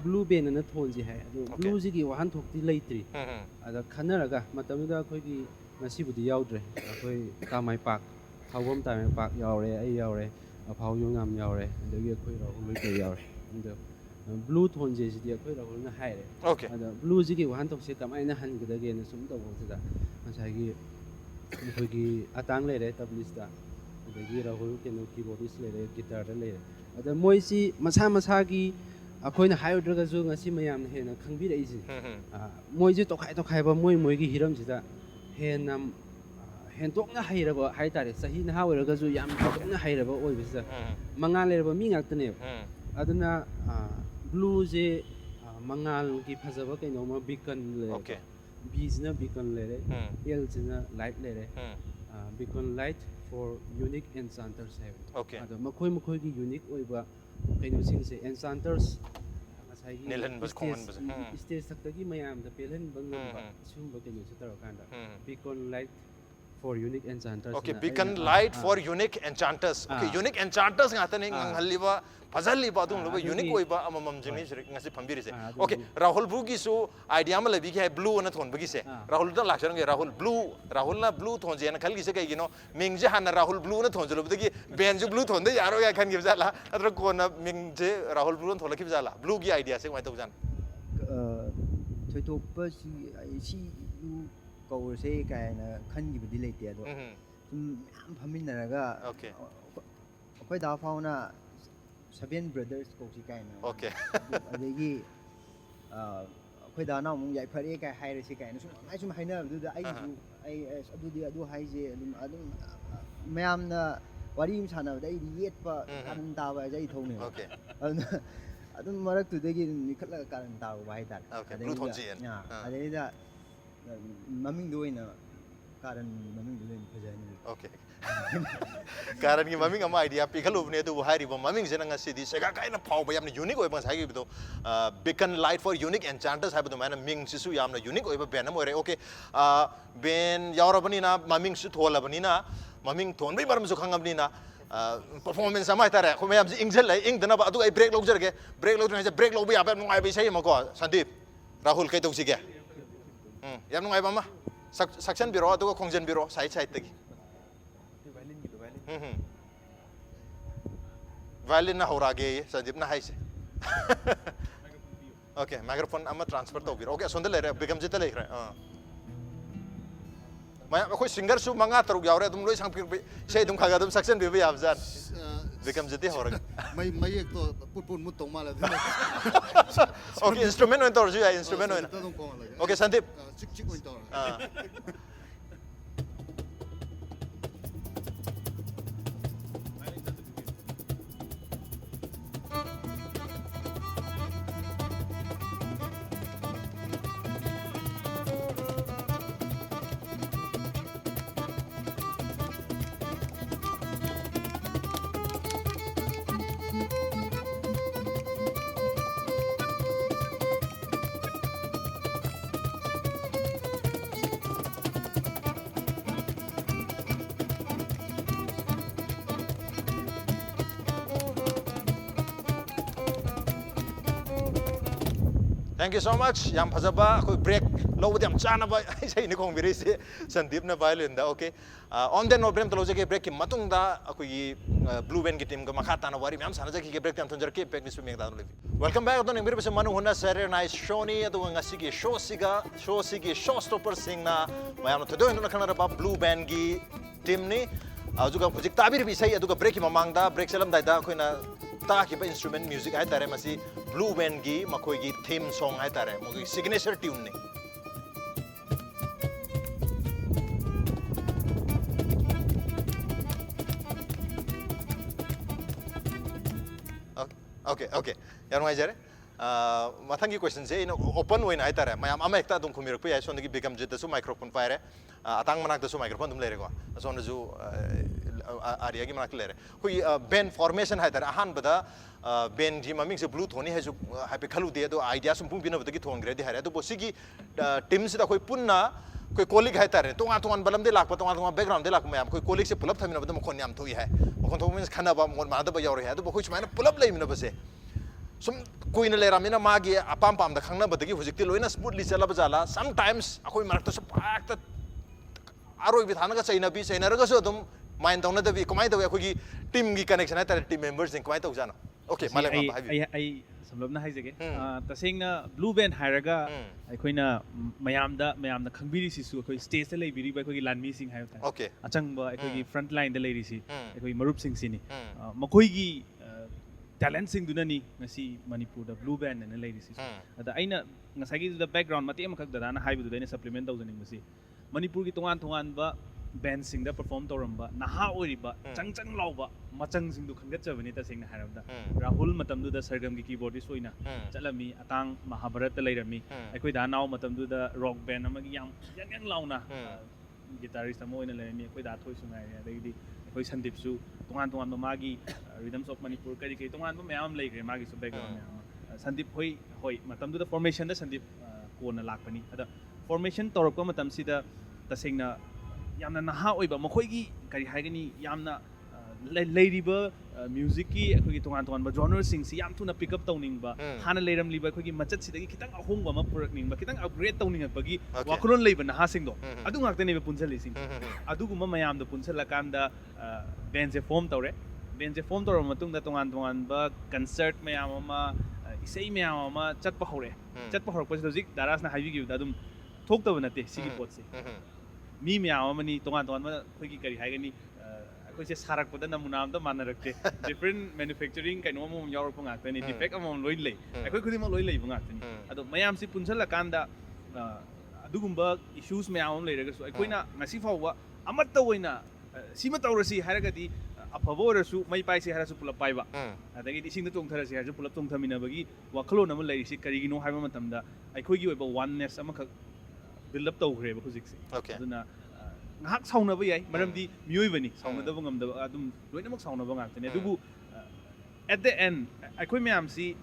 ब्लू बेनना थोनजि हाय अदो ब्लू जिगी वाहन थोक्ति लैत्रि अदा खनरगा मतमदुदा अखोइगी ngasiबुदि यावद्रे अखोई तामाइ पाक हावबम तामाइ पाक यावरे ai यावरे अफाउ युंगाम यावरे अदगी अखोई राहुल लुइ यावरे अदो ब्लू थोन जेसिदि अखोई राहुल ना हाइरे अदा ब्लू जिगी वाहन थोक्से कमाइना हनगदगेना सुम तबोसिदा मसागी अखोइगी अतांग लेरे तबलिस्टा अदगी राहुल केनो कीबोर्डिस्ट लेरे गिटार लेरे अदा मोइसि मसा मसागी अखोइना हाइद्रगजु ngasi मयाम हेना खंबिरैसि मोइजे तोखाइ तोखाइबा मोइगी हिरमसिदा हेना हेनतोकना हाइरबा हाइतारे सही नहा ओइरगजु याम तोकना हाइरबा ओइबिसदा मंगा लेरबा मी ngakतने अदना ब्लू जे मंगाल की फजबा कैनोमा बिकन ले बीजना बिकन लेरे एल जिना लाइट लेरे beacon light for unique enchanters है अदो मखोइ मखोइ की यूनिक ओइबा कैनो सिंगसे एन्चांटर्स स्टेज तकगी मयाम द पेलन बंगबा सुंबा कैनो सितर कांदा beacon light for unique enchanters okay beacon light for unique enchanters okay unique enchanters ngata ne ngalliba fazalliba dum lo unique oiba amamam jini ngasi phambiri se okay rahul blue gi su idea ma labi ki hai blue na thon bagi se rahul da lakshang rahul na blue thon je na khal gi se kai gi no ming je han rahul blue na thon je lo bagi ben ju blue thon de yaro ya khan gi jala adro ko na ming je rahul blue thon la ki jala blue gi idea se mai to jan thoi to pa si कौरसे कायना खनगिबदि लेते अदो सुम याम फमिनरगा okay अखोय दा फाउना सेवन ब्रदर्स कोसी कायना ओके अदगी अखोय दा ना मुंग याइ फरे काय हाइरसे कायना सुम हाइना दुदा आई अदुदि अदु हाइजे अदुम मयामना वारी सानाबदा आई येटपा कारण ताबा जै थौने ओके अदुम मरक तुदगी निखला कारण ताबा हाइता ओके ब्लू थोंजियन अदेदा ममिंग दोइना Karan maming dulu fajani. Okay. Karan ki maming ama idea pikhalu ne tu hari ba maming jena ngasi di sega kaina phau ba yamna unique oi bang sai bi to beacon light for unique enchanters hai ba to mana ming sisu yamna unique oi ba ben am oi re okay ben yaurabani na maming su tholabani na maming thon bai maram su khangabni na performance ama tare ko mayam ji ingjel lai ing dana ba adu ai break log jerge break log ne break log bi aba ngai bi sai ma ko Sandip Rahul kai to si ge yam ngai ba ma section biro adu ko khongjen biro side side tagi violin na horage Sandip na hai se okay microphone ama transfer to biro okay sondel le Bikramjit le re मैं कोई singer सु मंगा तरुक याव रे तुम लोग सांग फिर से तुम खागा तुम सक्सेस भी आप जान Bikramjit हो रहा मैं एक तो पुट मुत तो माला ओके इंस्ट्रूमेंट में तो जो है इंस्ट्रूमेंट में ओके Sandip चिक चिक में तो Thank you so much. Yam phajaba koi break lo budam chana ba sai ni khong biri se Sandip na violin da okay. On the note brem talo je break ki matung da koi blue band ki team ka makhata na wari myam sana je ki break tam thonjar ke pek ni su meg da no welcome back don ngir bese Manung Hutna Saturday night show ni adu ngasi ki show siga showstopper sing na mayam to do na khana ba blue band ki team ni aju ka project tabir bi sai adu ka break ki mamang da break selam da da koi na ta ki instrument music hai tare masi blue band gi makoi gi theme song hai tare mo gi signature tune ne okay yar ngai jare mathang gi question je in open way hai tare mayam ama ekta dum khumir pe son gi Bikramjit da su microphone paire atang manak da su microphone dum lere ko son ju Ariya gi manak lere koi band formation hai tare ahan bada band ji maming se blue thoni hai ju happy khalu de do idea sum pung bina bada gi thong gre de hare do bosi gi team se da koi punna koi colleague hai tare tongan balam de lak tongan background de lak mayam koi colleague se pulap thamina bada mokon yam thoi hai mokon thoi means khana ba mon ma da ba yaw re hai do koi chmaina pulap lai mina base sum koi na lera mina ma gi apam pam da khangna bada gi hujik ti loina smoothly chala ba jala sometimes akoi marak to pak ta aroi bi thana ga chaina ra ga so dum mind tawna da bi komai da akoi gi team gi connection hai tare team members in komai taw jana okay Malemnganba ai samlabna haijage tasengna blue band hairaga aikoina mayamda khangbiri sisu akoi stage ta leibiri ba akoi lanmi sing hayta okay achangba akoi front line da leiri si akoi marup sing sini makoi gi talent sing dunani ngasi Manipur da blue band na leiri si ada aina ngasagi da background mate amakak da na haibu da ne supplement tawjaning masi Manipur gi tongan ba band sing da perform tawramba naha oiriba changchang lauba machang sing du khangat chabani ta sing na harabda Rahul matam du da sargam gi keyboardist oina chalami atang Mahabharat ta leirami aikoi da naw matam du da rock band amagi yam yang launa guitarist amo oina leirami aikoi da Thoi sungai adagi aikoi Sandip su tongan ba magi rhythms of Manipur kari tongan ba mayam leigre magi su background Sandip hoi matam du da formation da Sandip kona lakpani ada formation torok matam sida tasengna yamna naha oiba makhoigi kari haigani yamna leiriba music ki akhogi tongan ba genre sing si yam thuna pick up tawning ba hana leiram liba akhogi machat sidagi khitang ahongba ma purakning ba khitang upgrade tawning bagi wakulon leiba naha sing do adu ngakte ne punjali sing adu guma mayam do punjala kanda band je form tawre matung da tongan ba concert mayam ma isei mayam ma chatpa hore pa logic daras na highway gi da dum thok taw nate sigi pot se mi mayam ma ni tongan ma khogi kari haigani akoi se sarak poda namuna am da manarakte different manufacturing kaino mo yaur ko ngakte ni defect am loi lei akoi khudi ma loi lei bu ngakte ni ado mayam si punjala kanda adugumba issues mayam leiraga so akoina ngasi fawwa amatta oina sima tawrasi haragadi afabораsu mai pai se harasu pulap pai ba adagi di singna tong tharasi harasu pulap tong thamina bagi wakhlon am leiri si kari gino haiba matamda aikoi gi oiba oneness ama build up tawgre ba hujik se aduna ngahak saunaba yai maramdi miyoi saunadaba ngamdaba adum loinamak saunaba ngakhtani adubu at the end akhoi mayam si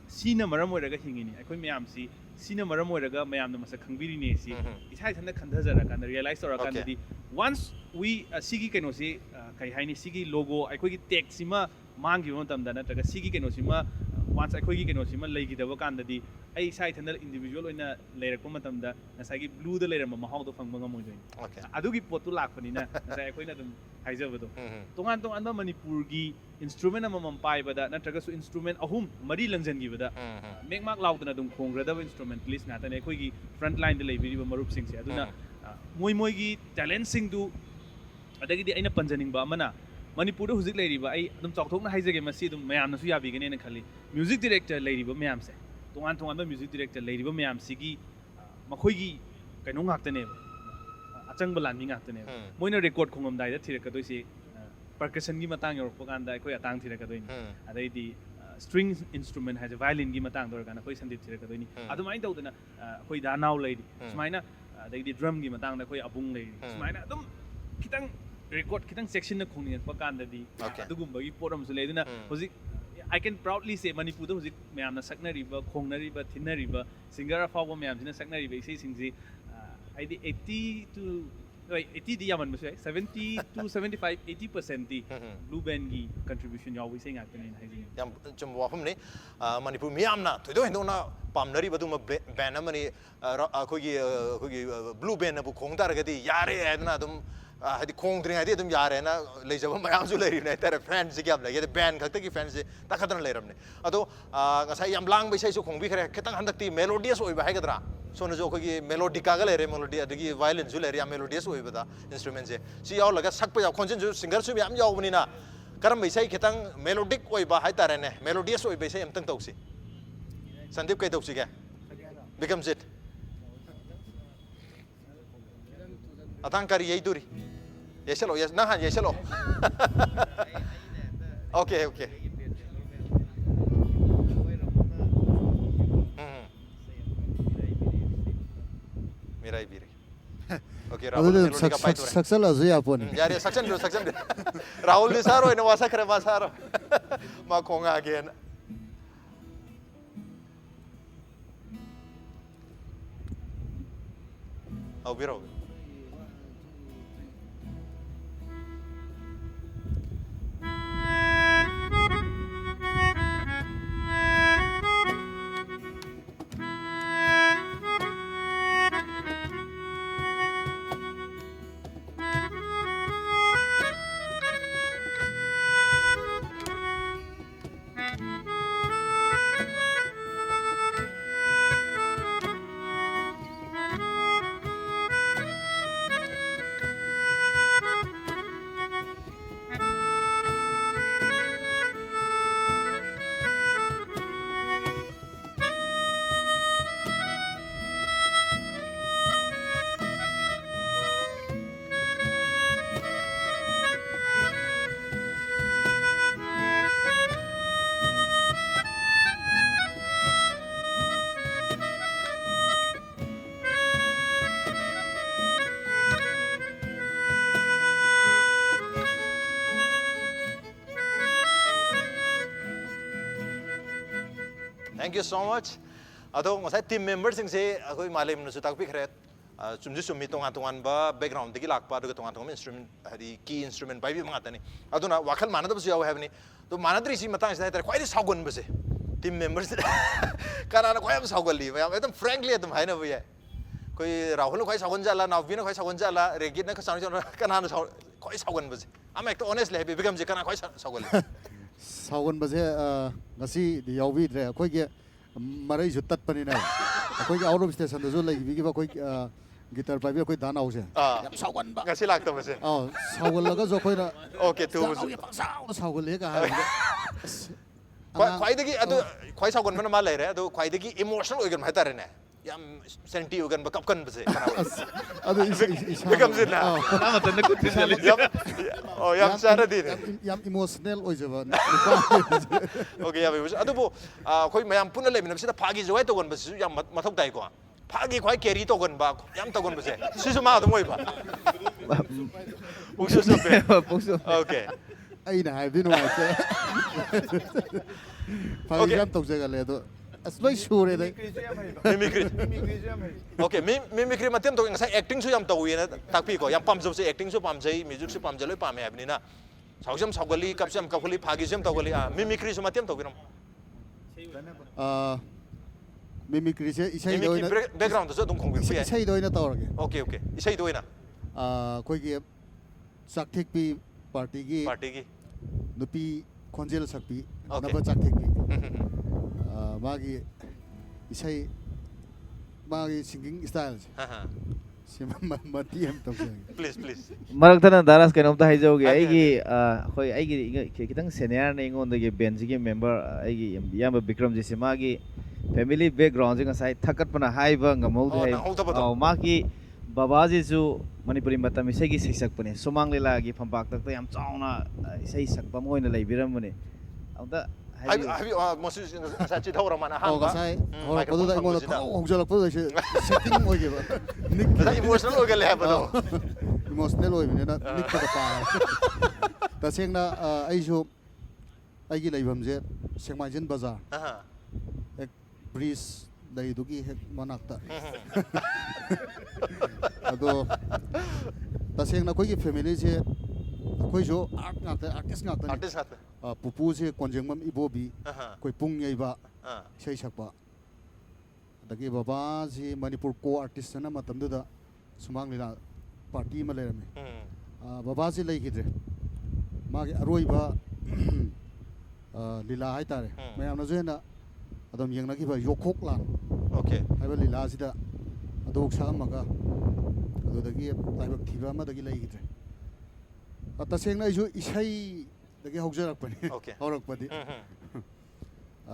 sina maram oiraga hingini akhoi mayam si sina maram oiraga mayamna masa khangbiri ne si isai thanda khandhajara kan realize tora kan di once we sigi keno si kai haini sigi logo akhoi gi tag sima mangi matam da natraga sigi keno sima once akhoi gi keno sima leigi daba kan di ai sai thanda individual oina leirakpa matam da nasai gi blue da leirama mahau do phangba ngamoi doi adugi potu lakpani na nasai akhoi na dum haijabado tongan tong anda manipur gi instrument amam pai bada natraga su instrument ahum mari langjan gi bada mek mak laudana dum khongrada instrumentalist na tane akhoi gi front line da leibiri ba marup sing se aduna moi gi talent sing du adagi di aina panjaning ba amana manipur da huzik leiri ba ai dum chokthok na haijage masi dum mayam na su yabi gane na khali music director leiri ba mayam se tongan ba music director leiri ba mayam sigi makhoi gi kaino ngaktane achang balan mi ngaktane moina record khongam dai da thira kadoi se percussion gi matang yorok kan da akhoi atang thira kadoi adai di string instrument has a violin gi matang dor kana akhoi sandip thira kadoi ni adumai daudana akhoi da naw leiri sumaina adai di drum gi matang da akhoi abung leiri sumaina adum kitang record kitang section na khongni pa kan da di adugum bagi poram su leiduna hozik I can proudly say Manipur da hozik mayam na saknari ba khongnari ba thinari ba singer afawa mayam sina saknari ba isei singji I di 80 to 80 di yaman masai 70 to 75 80% di blue band gi contribution yaw wi sing akane haijin yam chum wa phum ni Manipur miyam na thoido hendo na pamnari baduma band amani khogi blue band na bu khongdar ga di yare adna dum hadi khong dring hadi dum yare na leijaba mayam su leiri na tar friends gi am lagi band khakta gi fans ta khadran leiram ne ado ngasai yam lang bai sai su khong bi khare khitang handakti melodious oi ba haigadra सोन जो कोई melody का गले रे melody अदगी violin जो ले रे melodious होई बता इंस्ट्रूमेंट से सी याव लगा सक पे खोंजन जो सिंगर सु याम याव बनी ना करम बैसाई खितंग मेलोडिक होई बा हाय तारे ने मेलोडियस होई बैसाई हम तंग तौसी संदीप कई तौसी क्या बिक्रमजीत अतंग करी यही दूरी ये चलो ये ना हाँ ये चलो ओके ओके मेरा भी ओके राहुल ने लोडी का पाइट हो रहा है सक्सेल अजू या पोनी यार ये सक्सेल राहुल ने सारो इन वासा करे मासारो मा खोंगा अगेन आओ बिरो Thank you so much. Atau ngasai team members sing se aku malam nusu tak pikret. Cumju cumi tongan ba background degi lakpa aduga tongan instrument hari key instrument bai bi mangata ni. Adu na wakal mana tu besi awal have ni. Tu mana tu isi matang saya ter kau ini saugun besi. Team members karena kau yang saugun li. Itu frankly itu hai na boya. Kau Rahul kau saugun jala, Naobi kau saugun jala, Regit kau saugun besi. Ama ekto honest le, Bikramjit karena kau saugun li. saugun base ngasi di yawi dre koi ge marai jutat pani na koi ge out of station da zo lai bi ba koi guitar pai bi koi dana ause yam saugun ba ngasi lakta base saugun laga zo koi na okay tu saugun le ka kwai degi adu kwai saugun mana mal lai re adu kwai degi emotional oigan mai tare ne yam senti oigan ba kapkan base adu Bikramjit na nama tanna ku tisali oh yam sara di yam emotional oi jaba okay ya adu bo koi mayam puna le minam sida phagi joi to gon base yam mathok dai ko ꯐꯥꯒꯤ ꯈ꯭ꯋꯥꯏ carry ꯇꯧꯒꯟꯕ ꯌꯥꯝ ꯇꯧꯒꯟꯕꯁꯦ ꯁꯤꯁꯨ ꯃꯥ ꯑꯗꯨꯝ ꯑꯣꯏꯕ ꯄꯨꯛꯁꯨ ꯆꯨꯞꯄꯦ okay ꯑꯩꯅ ꯍꯥꯏꯕꯗꯤ ꯅꯨꯡꯉꯥꯏꯇꯦ ꯐꯥꯒꯤ ꯌꯥꯝ ꯇꯧꯖꯒꯜꯂꯦ ꯑꯗꯣ ꯑꯁ ꯂꯣꯏ ꯁꯨꯔꯦꯗ ꯃꯤꯃꯤꯀ꯭ꯔꯤ ꯑꯣꯀꯦ ꯃꯤꯃꯤꯀ꯭ꯔꯤ ꯃꯇꯦꯡ ꯇꯧꯏ ꯉꯁꯥꯏ ꯑꯦꯛꯇꯤꯡꯁꯨ ꯌꯥꯝ ꯇꯧꯋꯦꯅ ꯇꯥꯛꯄꯤꯀꯣ ꯌꯥꯝ ꯄꯥꯝꯖꯕꯁꯦ ꯑꯦꯛꯇꯤꯡꯁꯨ ꯄꯥꯝꯖꯩ ꯃ꯭ꯌꯨꯖꯤꯛꯁꯨ ꯄꯥꯝꯖꯩ ꯂꯣꯏ ꯄꯥꯝꯃꯦ ꯍꯥꯏꯕꯅꯤ나 ꯁꯥꯎꯁꯨ ꯌꯥꯝ ꯁꯥꯎꯒꯜꯂꯤ ꯀꯞꯁꯨ ꯌꯥꯝ ꯀꯞꯒꯜꯂꯤ ꯐꯥꯒꯤꯁꯨ ꯌꯥꯝ ꯇꯧꯒꯜꯂꯤ ꯃꯤꯃꯤꯀ꯭ꯔꯤꯁꯨ ꯃꯇꯦꯡ ꯇꯧꯕꯤꯔꯝ ꯃꯤꯃꯤꯀ꯭ꯔꯤꯁꯦ ꯏꯁꯩꯗ ꯑꯣꯏꯅ ꯕꯦꯛꯒ꯭ꯔꯥꯎꯟꯗꯁꯨ ꯑꯗꯨꯝ ꯈꯣꯡꯕꯤꯔꯛꯄ ꯌꯥꯏ ꯏꯁꯩꯗ ꯑꯣꯏꯅ ꯇꯧꯔꯒꯦ ꯑꯣꯀꯦ ꯏꯁꯩꯗ ꯑꯣꯏꯅ ꯑꯩꯈꯣꯏꯒꯤ ꯆꯥꯛꯊꯦꯛꯄꯤ ꯄꯥꯔꯇꯤꯒꯤ ꯅꯨꯄꯤ ꯈꯣꯟꯖꯦꯜ ꯁꯛꯄꯤ ꯅꯕ ꯆꯥꯛꯊꯦꯛꯄꯤ ꯃꯥꯒꯤ ꯏꯁꯩ ꯃꯥꯒꯤ ꯁꯤꯡꯒꯤꯡ ꯁ꯭ꯇꯥꯏꯜꯁꯦ ꯃꯇꯤ ꯑꯃ ꯇꯧꯖꯒꯦ ꯄ꯭ꯂꯤꯖ ꯃꯔꯛꯇꯅ ꯗꯥꯔꯥꯁ ꯀꯩꯅꯣꯝꯇ ꯍꯥꯏꯖꯧꯒꯦ ꯑꯩꯒꯤ ꯈꯤꯇꯪ ꯁꯦꯅꯤꯌꯔꯅ ꯑꯩꯉꯣꯟꯗꯒꯤ ꯕꯦꯟꯁꯤꯒꯤ ꯃꯦꯝꯕꯔ ꯑꯩꯒꯤ ꯏꯌꯥꯝꯕ ꯕꯤꯀ꯭ꯔꯝꯖꯤꯠꯁꯦ ꯃꯥꯒꯤ ꯐꯦꯃꯤꯂꯤ ꯕꯦꯛꯒ꯭ꯔꯥꯎꯟꯁꯦ ꯉꯁꯥꯏ ꯊꯛꯀꯠꯄꯅ ꯍꯥꯏꯕ ꯉꯝꯍꯧꯗꯦ ꯃꯥꯒꯤ ꯕꯕꯥꯁꯤꯁꯨ ꯃꯅꯤꯄꯨꯔꯤ ꯃꯇꯝ ꯏꯁꯩꯒꯤ ꯁꯩꯁꯛꯄꯅꯦ ꯁꯨꯃꯥꯡ ꯂꯤꯂꯥꯒꯤ ꯐꯝꯄꯥꯛꯇꯛꯇ ꯌꯥꯝ ꯆꯥꯎꯅ ꯏꯁꯩ ꯁꯛꯄ ꯑꯃ ꯑꯣꯏꯅ ꯂꯩꯕꯤꯔꯝꯕꯅꯦ ꯑꯝꯇꯉꯁꯥꯏ ꯆꯤꯊꯧꯔꯝꯃꯅ ꯑꯍꯥꯟꯕ ꯉꯁꯥꯏ ꯍꯧꯔꯛꯄꯗꯨꯗ ꯑꯩꯉꯣꯟꯗ ꯈꯪꯍꯧ ꯍꯧꯖꯤꯜꯂꯛꯄꯗꯨꯗ ꯁꯦꯠꯇꯤꯡ ꯑꯣꯏꯈꯤꯕ ꯉꯁꯥꯏ ꯏꯃꯣꯁꯅꯦꯜ ꯑꯣꯏꯒꯜꯂꯦ ꯍꯥꯏꯕꯗꯣ ꯏꯃꯣꯁꯅꯦꯜ ꯑꯣꯏꯕꯅꯤꯅ ꯅꯤꯛꯄꯗ ꯄꯥꯔꯦ ꯇꯁꯦꯡꯅ ꯑꯩꯁꯨ ꯑꯩꯒꯤ ꯂꯩꯐꯝꯁꯦ ꯁꯦꯛꯃꯥꯏꯖꯤꯟ ꯕꯖꯥꯔ ꯍꯦꯛ ꯕ꯭ꯔꯤꯖ ꯂꯩꯗꯨꯒꯤ ꯍꯦꯛ ꯃꯅꯥꯛꯇ ꯑꯗꯣ ꯇꯁꯦꯡꯅ ꯑꯩꯈꯣꯏꯒꯤ ꯐꯦꯃꯤꯂꯤꯁꯦ ꯑꯩꯈꯣꯏꯁꯨ ꯑꯥꯔꯠ ꯉꯥꯛꯇ ꯑꯥꯔꯇꯤꯁ ꯉꯥꯛꯇꯅꯤ ꯄꯨꯄꯨꯁꯦ ꯀꯣꯟꯖꯦꯡꯕꯝ ꯏꯕꯣꯕꯤ ꯑꯩꯈꯣꯏ ꯄꯨꯡ ꯌꯩꯕ ꯏꯁꯩ ꯁꯛꯄ ꯑꯗꯒꯤ ꯕꯕꯥꯁꯤ ꯃꯅꯤꯄꯨꯔ ꯀꯣ ꯑꯥꯔꯇꯤꯁ ꯑꯅ ꯃꯇꯝꯗꯨꯗ ꯁꯨꯃꯥꯡ ꯂꯤꯂꯥ ꯄꯥꯔꯇꯤ ꯑꯃ ꯂꯩꯔꯝꯃꯤ ꯕꯕꯥꯁꯤ ꯂꯩꯈꯤꯗ꯭ꯔꯦ ꯃꯥꯒꯤ ꯑꯔꯣꯏꯕ ꯂꯤꯂꯥ ꯍꯥꯏꯇꯥꯔꯦ ꯃꯌꯥꯝꯅꯁꯨ ꯍꯦꯟꯅ ꯑꯗꯨꯝ ꯌꯦꯡꯅꯈꯤꯕ ꯌꯣꯛꯈꯣꯛ ꯂꯥꯟ ꯍꯥꯏꯕ ꯂꯤꯂꯥꯁꯤꯗ ꯑꯗꯣꯛ ꯁꯛꯑꯝꯃꯒ ꯑꯗꯨꯗꯒꯤ ꯂꯥꯏꯕꯛ ꯊꯤꯕ ꯑꯃꯗꯒꯤ ꯂꯩꯈꯤꯗ꯭ꯔꯦ ꯇꯁꯦꯡꯅ ꯑꯩꯁꯨ ꯏꯁꯩꯗꯒꯤ ꯍꯧꯖꯔꯛꯄꯅꯤ ꯍꯧꯔꯛꯄꯗꯤ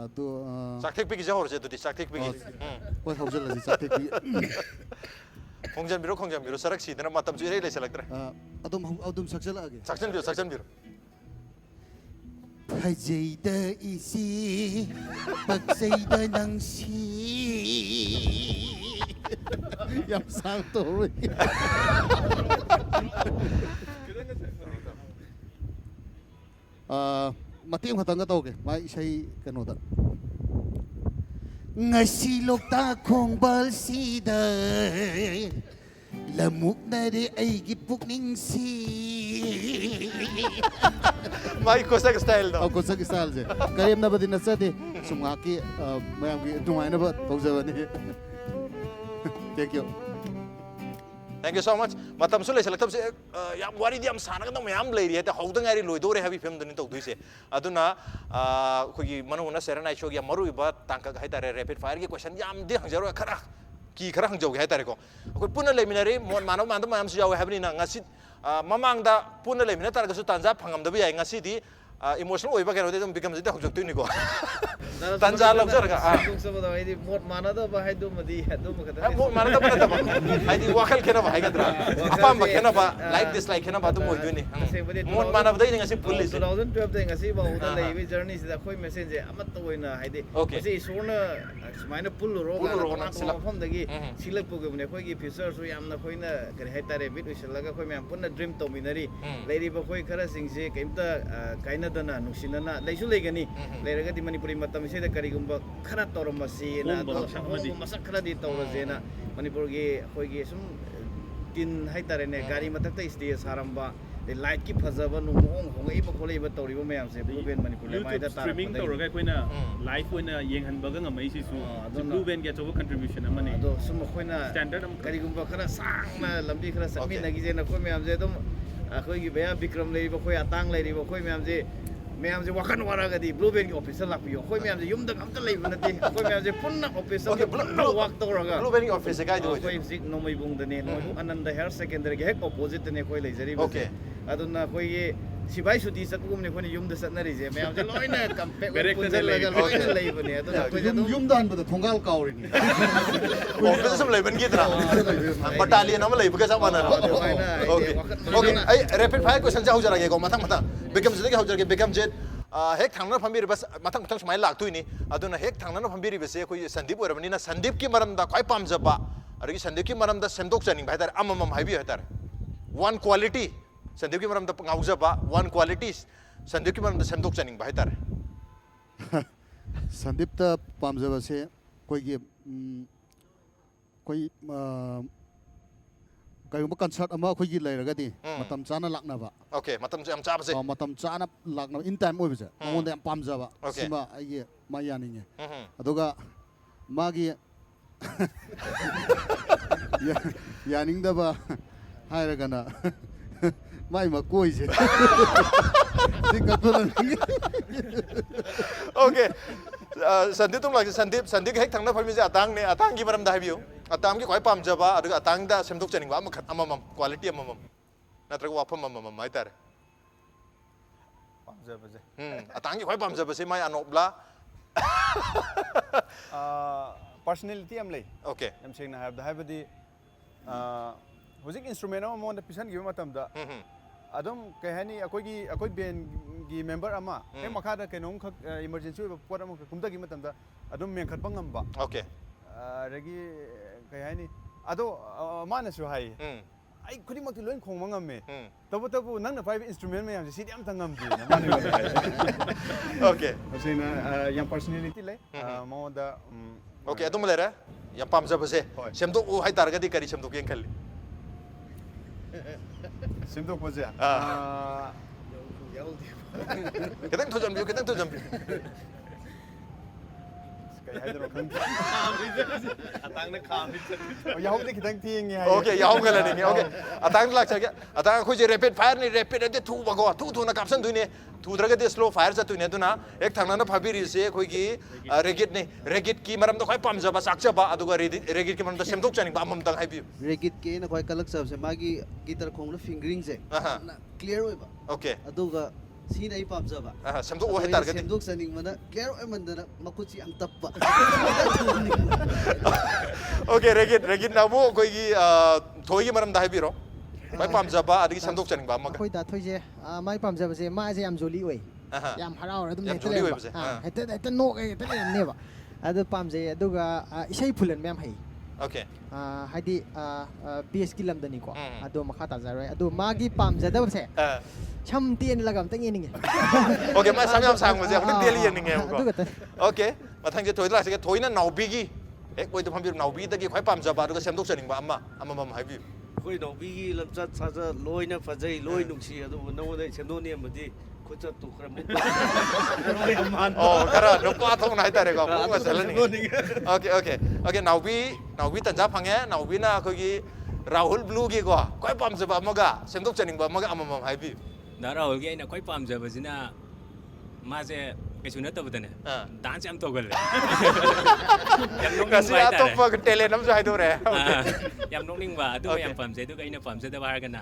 ꯑꯗꯣ ꯆꯥꯛꯊꯦꯛꯄꯤꯒꯤꯁꯦ ꯍꯧꯔꯁꯦ ꯑꯗꯨꯗꯤ ꯆꯥꯛꯊꯦꯛꯄꯤꯒꯤ ꯍꯣꯏ ꯍꯧꯖꯤꯜꯂꯁꯤ ꯆꯥꯛꯊꯦꯛꯄꯤ ꯈꯣꯡꯖꯟꯕꯤꯔꯣ ꯁꯔꯛ ꯁꯤꯗꯅ ꯃꯇꯝꯁꯨ ꯏꯔꯩ ꯂꯩꯁꯜꯂꯛꯇ꯭ꯔꯦ ꯑꯗꯨꯝ ꯁꯛꯆꯜꯂꯛꯑꯒꯦ ꯁꯛꯆꯟꯕꯤꯔꯣ ꯐꯖꯩꯗ ꯏꯆꯦ ꯄꯛꯆꯩꯗ ꯅꯪꯁꯤ ꯌꯥꯝ ꯁꯥꯡ ꯇꯧꯔꯣꯏ ꯃꯇꯦꯡ ꯈꯛꯇꯪꯒ ꯇꯧꯒꯦ ꯃꯥ ꯏꯁꯩ ꯀꯩꯅꯣꯗ ꯉꯁꯤ ꯂꯣꯛꯇꯥꯛ ꯈꯣꯡꯕꯥꯜꯁꯤꯗ ꯂꯃꯨꯛꯅꯔꯦ ꯑꯩꯒꯤ ꯄꯨꯛꯅꯤꯡꯁꯤ ꯃꯥꯒꯤ ꯀꯣꯁꯛ ꯁ꯭ꯇꯥꯏꯜꯗꯣ ꯀꯣꯁꯛ ꯁ꯭ꯇꯥꯏꯜꯁꯦ ꯀꯔꯦꯝꯅꯕꯗꯤ ꯅꯠꯆꯗꯦ ꯁꯨꯝ ꯉꯥꯏꯍꯥꯛꯀꯤ ꯃꯌꯥꯝꯒꯤ ꯅꯨꯡꯉꯥꯏꯅꯕ ꯇꯧꯖꯕꯅꯤ ꯊꯦꯡꯛ ꯌꯨ ꯁꯣ ꯃꯆ ꯃꯇꯝꯁꯨ ꯂꯩꯁꯜꯂꯛꯇꯕꯁꯦ ꯌꯥꯝ ꯋꯥꯔꯤꯗꯤ ꯌꯥꯝ ꯁꯥꯟꯅꯒꯗꯕ ꯃꯌꯥꯝ ꯂꯩꯔꯤ ꯍꯥꯏꯇꯥꯔꯦ ꯍꯧꯗ ꯉꯥꯏꯔꯤ ꯂꯣꯏꯗꯣꯔꯦ ꯍꯥꯏꯕꯒꯤ ꯐꯤꯕꯝꯗꯅꯤ ꯇꯧꯗꯣꯏꯁꯦ ꯑꯗꯨꯅ ꯑꯩꯈꯣꯏꯒꯤ ꯃꯅꯨꯡꯗ ꯁꯦꯔꯦꯅꯥꯏ ꯁꯣꯒꯤ ꯌꯥꯝ ꯃꯔꯨꯑꯣꯏꯕ ꯇꯥꯡꯀꯛ ꯍꯥꯏꯇꯥꯔꯦ ꯔꯦꯄꯤꯗ ꯐꯥꯌꯔꯒꯤ ꯀꯣꯏꯁꯟ ꯌꯥꯝꯗꯤ ꯍꯪꯖꯔꯣꯏ ꯈꯔ ꯈꯔ ꯍꯪꯖꯧꯒꯦ ꯍꯥꯏꯇꯥꯔꯦꯀꯣ ꯑꯩꯈꯣꯏ ꯄꯨꯟꯅ ꯂꯩꯃꯤꯟꯅꯔꯤ ꯃꯣꯠ ꯃꯥꯟꯅꯕ ꯃꯌꯥꯝꯁꯨ ꯌꯥꯎꯋꯦ ꯍꯥꯏꯕꯅꯤꯅ ꯉꯁꯤ ꯃꯃꯥꯡꯗ ꯄꯨꯟꯅ ꯂꯩꯃꯤꯟꯅ ꯇꯥꯔꯒꯁꯨ ꯇꯥꯟꯖꯥ ꯐꯪꯉꯝꯗꯕ ꯌꯥꯏ ꯉꯁꯤꯗꯤ ꯏꯃꯣꯁꯅꯦल ꯑꯣꯏꯕ ꯀꯩꯅꯣꯗꯤ ꯑꯗꯨꯝ ꯕꯤꯀ꯭ꯔꯝꯖꯤꯠꯇ ꯍꯧꯖꯛꯇꯣꯏꯅꯤꯀꯣ ꯇꯥꯟꯖꯥ ꯂꯧꯖꯔꯒ ꯍꯥꯏꯗꯤ ꯃꯣꯠ ꯃꯥꯟꯅꯗꯕ ꯍꯥꯏꯗꯨꯃꯗꯤ ꯑꯗꯨꯝ ꯈꯛꯇ ꯃꯣꯠ ꯃꯥꯟꯅꯗꯕ ꯅꯠꯇꯕ ꯍꯥꯏꯗꯤ ꯋꯥꯈꯜ ꯈꯦꯠꯅꯕ ꯍꯥꯏꯒꯗ꯭ꯔꯥ ꯑꯄꯥꯝꯕ ꯈꯦꯠꯅꯕ ꯂꯥꯏꯛ ꯗꯤꯁꯂꯥꯏꯛ ꯈꯦꯠꯅꯕ ꯑꯗꯨꯝ ꯑꯣꯏꯗꯣꯏꯅꯤ ꯃꯣꯠ ꯃꯥꯟꯅꯕꯗꯩꯅꯤ ꯉꯁꯤ ꯄꯨꯜꯂꯤꯁꯦ 2012 ꯉꯁꯤ ꯐꯥꯎꯕꯗ ꯂꯩꯕ ꯖꯔꯅꯤꯁꯤꯗ ꯑꯩꯈꯣꯏ ꯃꯦꯁꯦꯟꯁꯦ ꯑꯃꯠꯇ ꯑꯣꯏꯅ ꯍꯥꯏꯗꯤ ꯃꯁꯤ ꯏꯁꯣꯔꯅ ꯁꯨꯃꯥꯏꯅ ꯄꯨꯜꯂꯨꯔꯣ ꯃꯐꯝꯗꯒꯤ ꯁꯤꯜꯂꯛꯄꯒꯨꯝꯕꯅꯦ ꯑꯩꯈꯣꯏꯒꯤ ꯐ꯭ꯌꯨꯆꯔꯁꯨ ꯌꯥꯝꯅ ꯑꯩꯈꯣꯏꯅ ꯀꯔꯤ ꯍꯥꯏꯇꯥꯔꯦ ꯕꯤꯠ ꯑꯣꯏꯁꯜꯂꯒ ꯑꯩꯈꯣꯏ ꯃꯌꯥꯝ ꯄꯨꯟꯅ ꯗ꯭ꯔꯤꯝ ꯇꯧꯃꯤꯟꯅꯔꯤ ꯂꯩꯔꯤꯕ ꯑꯩꯈꯣꯏ ꯈꯔꯁꯤꯡꯁꯦ ꯀꯩꯝꯇ ꯀꯥꯏꯅꯗꯅ ꯅꯨꯡꯁꯤꯅꯅ ꯂꯩꯁꯨ ꯂꯩꯒꯅꯤ ꯂꯩꯔꯒꯗꯤ ꯃꯅꯤꯄꯨꯔꯤ ꯃꯇꯝꯁꯤꯗ ꯀꯔꯤꯒꯨꯝꯕ ꯈꯔ ꯇꯧꯔꯝꯕꯁꯤꯅ ꯃꯁꯛ ꯈꯔꯗꯤ ꯇꯧꯔꯁꯦꯅ ꯃꯅꯤꯄꯨꯔꯒꯤ ꯑꯩꯈꯣꯏꯒꯤ ꯁꯨꯝ ꯇꯤꯟ ꯍꯥꯏꯇꯥꯔꯦꯅꯦ ꯒꯥꯔꯤ ꯃꯊꯛꯇ ꯁ꯭ꯇꯦꯖ ꯁꯥꯔꯝꯕ ꯂꯥꯏꯠꯀꯤ ꯐꯖꯕ ꯅꯨꯡꯃꯣꯡ ꯍꯣꯡꯉꯛꯏꯕ ꯈꯣꯠꯂꯛꯏꯕ ꯇꯧꯔꯤꯕ ꯃꯌꯥꯝꯁꯦ ꯕ꯭ꯂꯨ ꯕꯦꯟ ꯃꯅꯤꯄꯨꯔ ꯂꯩꯃꯥꯏꯗ ꯁ꯭ꯇ꯭ꯔꯤꯃꯤꯡ ꯇꯧꯔꯒ ꯑꯩꯈꯣꯏꯅ ꯂꯥꯏꯚ ꯑꯣꯏꯅ ꯌꯦꯡꯍꯟꯕꯒ ꯉꯝꯃꯛꯏꯁꯤꯁꯨ ꯕ꯭ꯂꯨ ꯕꯦꯟꯒꯤ ꯑꯆꯧꯕ ꯀꯟꯇ꯭ꯔꯤꯕ꯭ꯌꯨꯁꯟ ꯑꯃꯅꯤ ꯑꯗꯣ ꯁꯨꯝ ꯑꯩꯈꯣꯏꯅ ꯀꯔꯤꯒꯨꯝꯕ ꯈꯔ ꯁꯥꯡꯅ ꯂꯝꯕꯤ ꯈꯔ ꯆꯠꯃꯤꯟꯅꯈꯤꯁꯦꯅ ꯑꯩꯈꯣꯏ ꯃꯌꯥꯝꯁꯦ ꯑꯗꯨꯝ ꯑꯩꯈꯣꯏꯒꯤ ꯕꯌꯥ ꯕꯤꯀ꯭ꯔꯝ ꯂꯩꯔꯤꯕ ꯑꯩꯈꯣꯏ ꯑꯇꯥꯡ ꯂꯩꯔꯤꯕ ꯑꯩꯈꯣꯏ ꯃꯌꯥꯝꯁꯦ ꯋꯥꯈꯜ ꯋꯥꯔꯒꯗꯤ ꯕ꯭ꯂꯨ ꯕꯦꯟꯒꯤ ꯑꯣꯐꯤꯁꯇ ꯂꯥꯛꯄꯤꯌꯣ ꯑꯩꯈꯣꯏ ꯃꯌꯥꯝꯁꯦ ꯌꯨꯝꯗ ꯑꯝꯇ ꯂꯩꯕ ꯅꯠꯇꯦ ꯑꯩꯈꯣꯏ ꯃꯌꯥꯝꯁꯦ ꯄꯨꯟꯅ ꯑꯣꯐꯤꯁꯇ ꯄꯨꯟꯅ ꯋꯥꯛ ꯇꯧꯔꯒ ꯕ꯭ꯂꯨ ꯕꯦꯟꯒꯤ ꯑꯣꯐꯤꯁꯁꯦ ꯀꯥꯏꯗ ꯑꯣꯏꯗꯣꯏꯅꯣ ꯑꯩꯈꯣꯏ ꯍꯧꯖꯤꯛ ꯅꯣꯡꯃꯩꯕꯨꯡꯗꯅꯦ ꯅꯣꯡꯃꯩꯕꯨꯡ ꯑꯅꯟꯗ ꯍꯥꯌꯔ ꯁꯦꯀꯦꯟꯗꯔꯤꯒꯤ ꯍꯦꯛ ꯑꯣꯄꯣꯖꯤꯠꯇꯅꯦ ꯑꯩꯈꯣꯏ ꯂꯩꯖꯔꯤꯕꯁꯦ ꯑꯗꯨꯅ ꯑꯩꯈꯣꯏꯒꯤ ꯁꯤꯕꯥꯏ ꯁꯨꯇꯤ ꯆꯠꯄꯒꯨꯝꯕꯅꯦ ꯑꯩꯈꯣꯏꯅ ꯌꯨꯝꯗ ꯆꯠꯅꯔꯤꯁꯦ ꯃꯌꯥꯝꯁꯦ ꯂꯣꯏꯅ ꯀꯝꯄꯦꯛ ꯄꯨꯟꯁꯤꯜꯂꯒ ꯂꯣꯏꯅ ꯂꯩꯕꯅꯦ ꯑꯗꯨꯅ ꯑꯩꯈꯣꯏꯁꯦ ꯑꯗꯨꯝ ꯌꯨꯝꯗ ꯍꯟꯕꯗ ꯊꯣꯡꯒꯥꯜ ꯀꯥꯎꯔꯤꯅꯤ ꯑꯣꯐꯤꯁ ꯁꯨꯝ ꯂꯩꯕꯟꯒꯤꯗ꯭ꯔꯥ ꯕटालियन ꯑꯃ ꯂꯩꯕꯒ ꯆꯞ ꯃꯥꯟꯅꯔꯦ ꯑꯣꯀꯦ ꯑꯩ ꯔꯦꯄꯤꯗ ꯐꯥꯌꯔ ꯀꯣꯏꯁꯟꯁꯦ ꯍꯧꯖꯔꯒꯦꯀꯣ ꯃꯊꯪ ꯕꯤꯀ꯭ꯔꯝꯖꯤꯠꯇꯒꯤ ꯍꯧꯖꯔꯒꯦ Bikramjit hek thangna phambiri bas mathang thang sumai lak tuini aduna hek thangna phambiri bese koi Sandip orabani na Sandip ki maram da khoi pamjaba arigi Sandip ki maram da semdok chaning bhai tar amamam haibi hatar one quality Sandip ki maram da ngaujaba one qualities Sandip ki maram da semdok chaning bhai tar Sandip ta pamjaba se koi gi koi kayong concert ama koi gi lai raga di matam chana lakna ba okay matam jam cha base matam chana lakna in time oi base monde am pamjaba sima ai ma yaninge aduga magi yaning da ba hairaga na mai ma koi se okay Sandip tum lagi Sandip hek thangna phami je atang ne atang gi maram da habiu atang gi khoi pamjaba aduga atang da semdok chaning ba amamam quality amamam natraga wafam amamam mai tar pamjaba je atang gi khoi pamjaba se mai anobla personality am lay okay am saying na have the habadi hojik instrument ama mon da pisan gi matam da adom kahani akoi band gi member ama he makha da kenom khak emergency pot ama kumta gi matam da adom men khat bangam ba okay ragi kahani ado mana su hai ai khudi mak loin khong mangam me tabu nang na five instrument me am si am tangam di okay asina yang personality lay mo da okay adum lera yang pamjaba se semdok u hai tar ga di kari semdok yang khalli semdok ko ja Kitang tu jam kay haidro khang atang na kham yahom de kitang tieng ngi okay yahom gala ni okay atang lak cha atang khoi je rapid fire ni rapid ade thu bago thu na kapsan du ni thu draga de slow fire cha tu ne duna ek thangna na phabiri se khoi gi regit ki maram da khoi pamja ba sakcha ba aduga regit ki maram da semdok chani ba amam tang hai bi regit ke na khoi kalak sab se magi guitar khong na fingering se clear oi ba okay aduga si na ipamja ba semdok o hai tar ga semdok saning mana clear oi man da makuchi ang tappa okay regit na bu khoi gi thoi gi maram da hai bi ro mai pamja ba adigi semdok chani ba ma khoi da thoi je mai pamja ba se ma je am joli oi yam harau ra dum joli oi ba se heta no heta ne ba adu pamje aduga isai phulan mem hai okay haidi PS ki lamdani ko adu makha ta jaroi adu magi pamjada ba se cham tien lagam tang yening okay ma samyam sang ma je apni teli yening ko okay mathang je thoi la se thoi na Naobi gi ek koi de phambir Naobi da gi khoi pamja ba aduga semdok chaning ba amam hai bi khoi Naobi gi lamchat saja loina phajai loi nungsi adu no dai semdo ni amadi khoi tu khram ni oh kara no pa thong nai tare ko ma salani okay Naobi tanja phange Naobi na khoi gi Rahul Blue gi ko khoi pamja ba maga semdok chaning ba maga amam hai bi na Rahul gi na khoi pamja ba jina ma je kaisu na tabadane dance am togal yam nong kasi atop pa tele nam jai do re yam nong ning ba adu yam pamje du kaina pamje da bar kana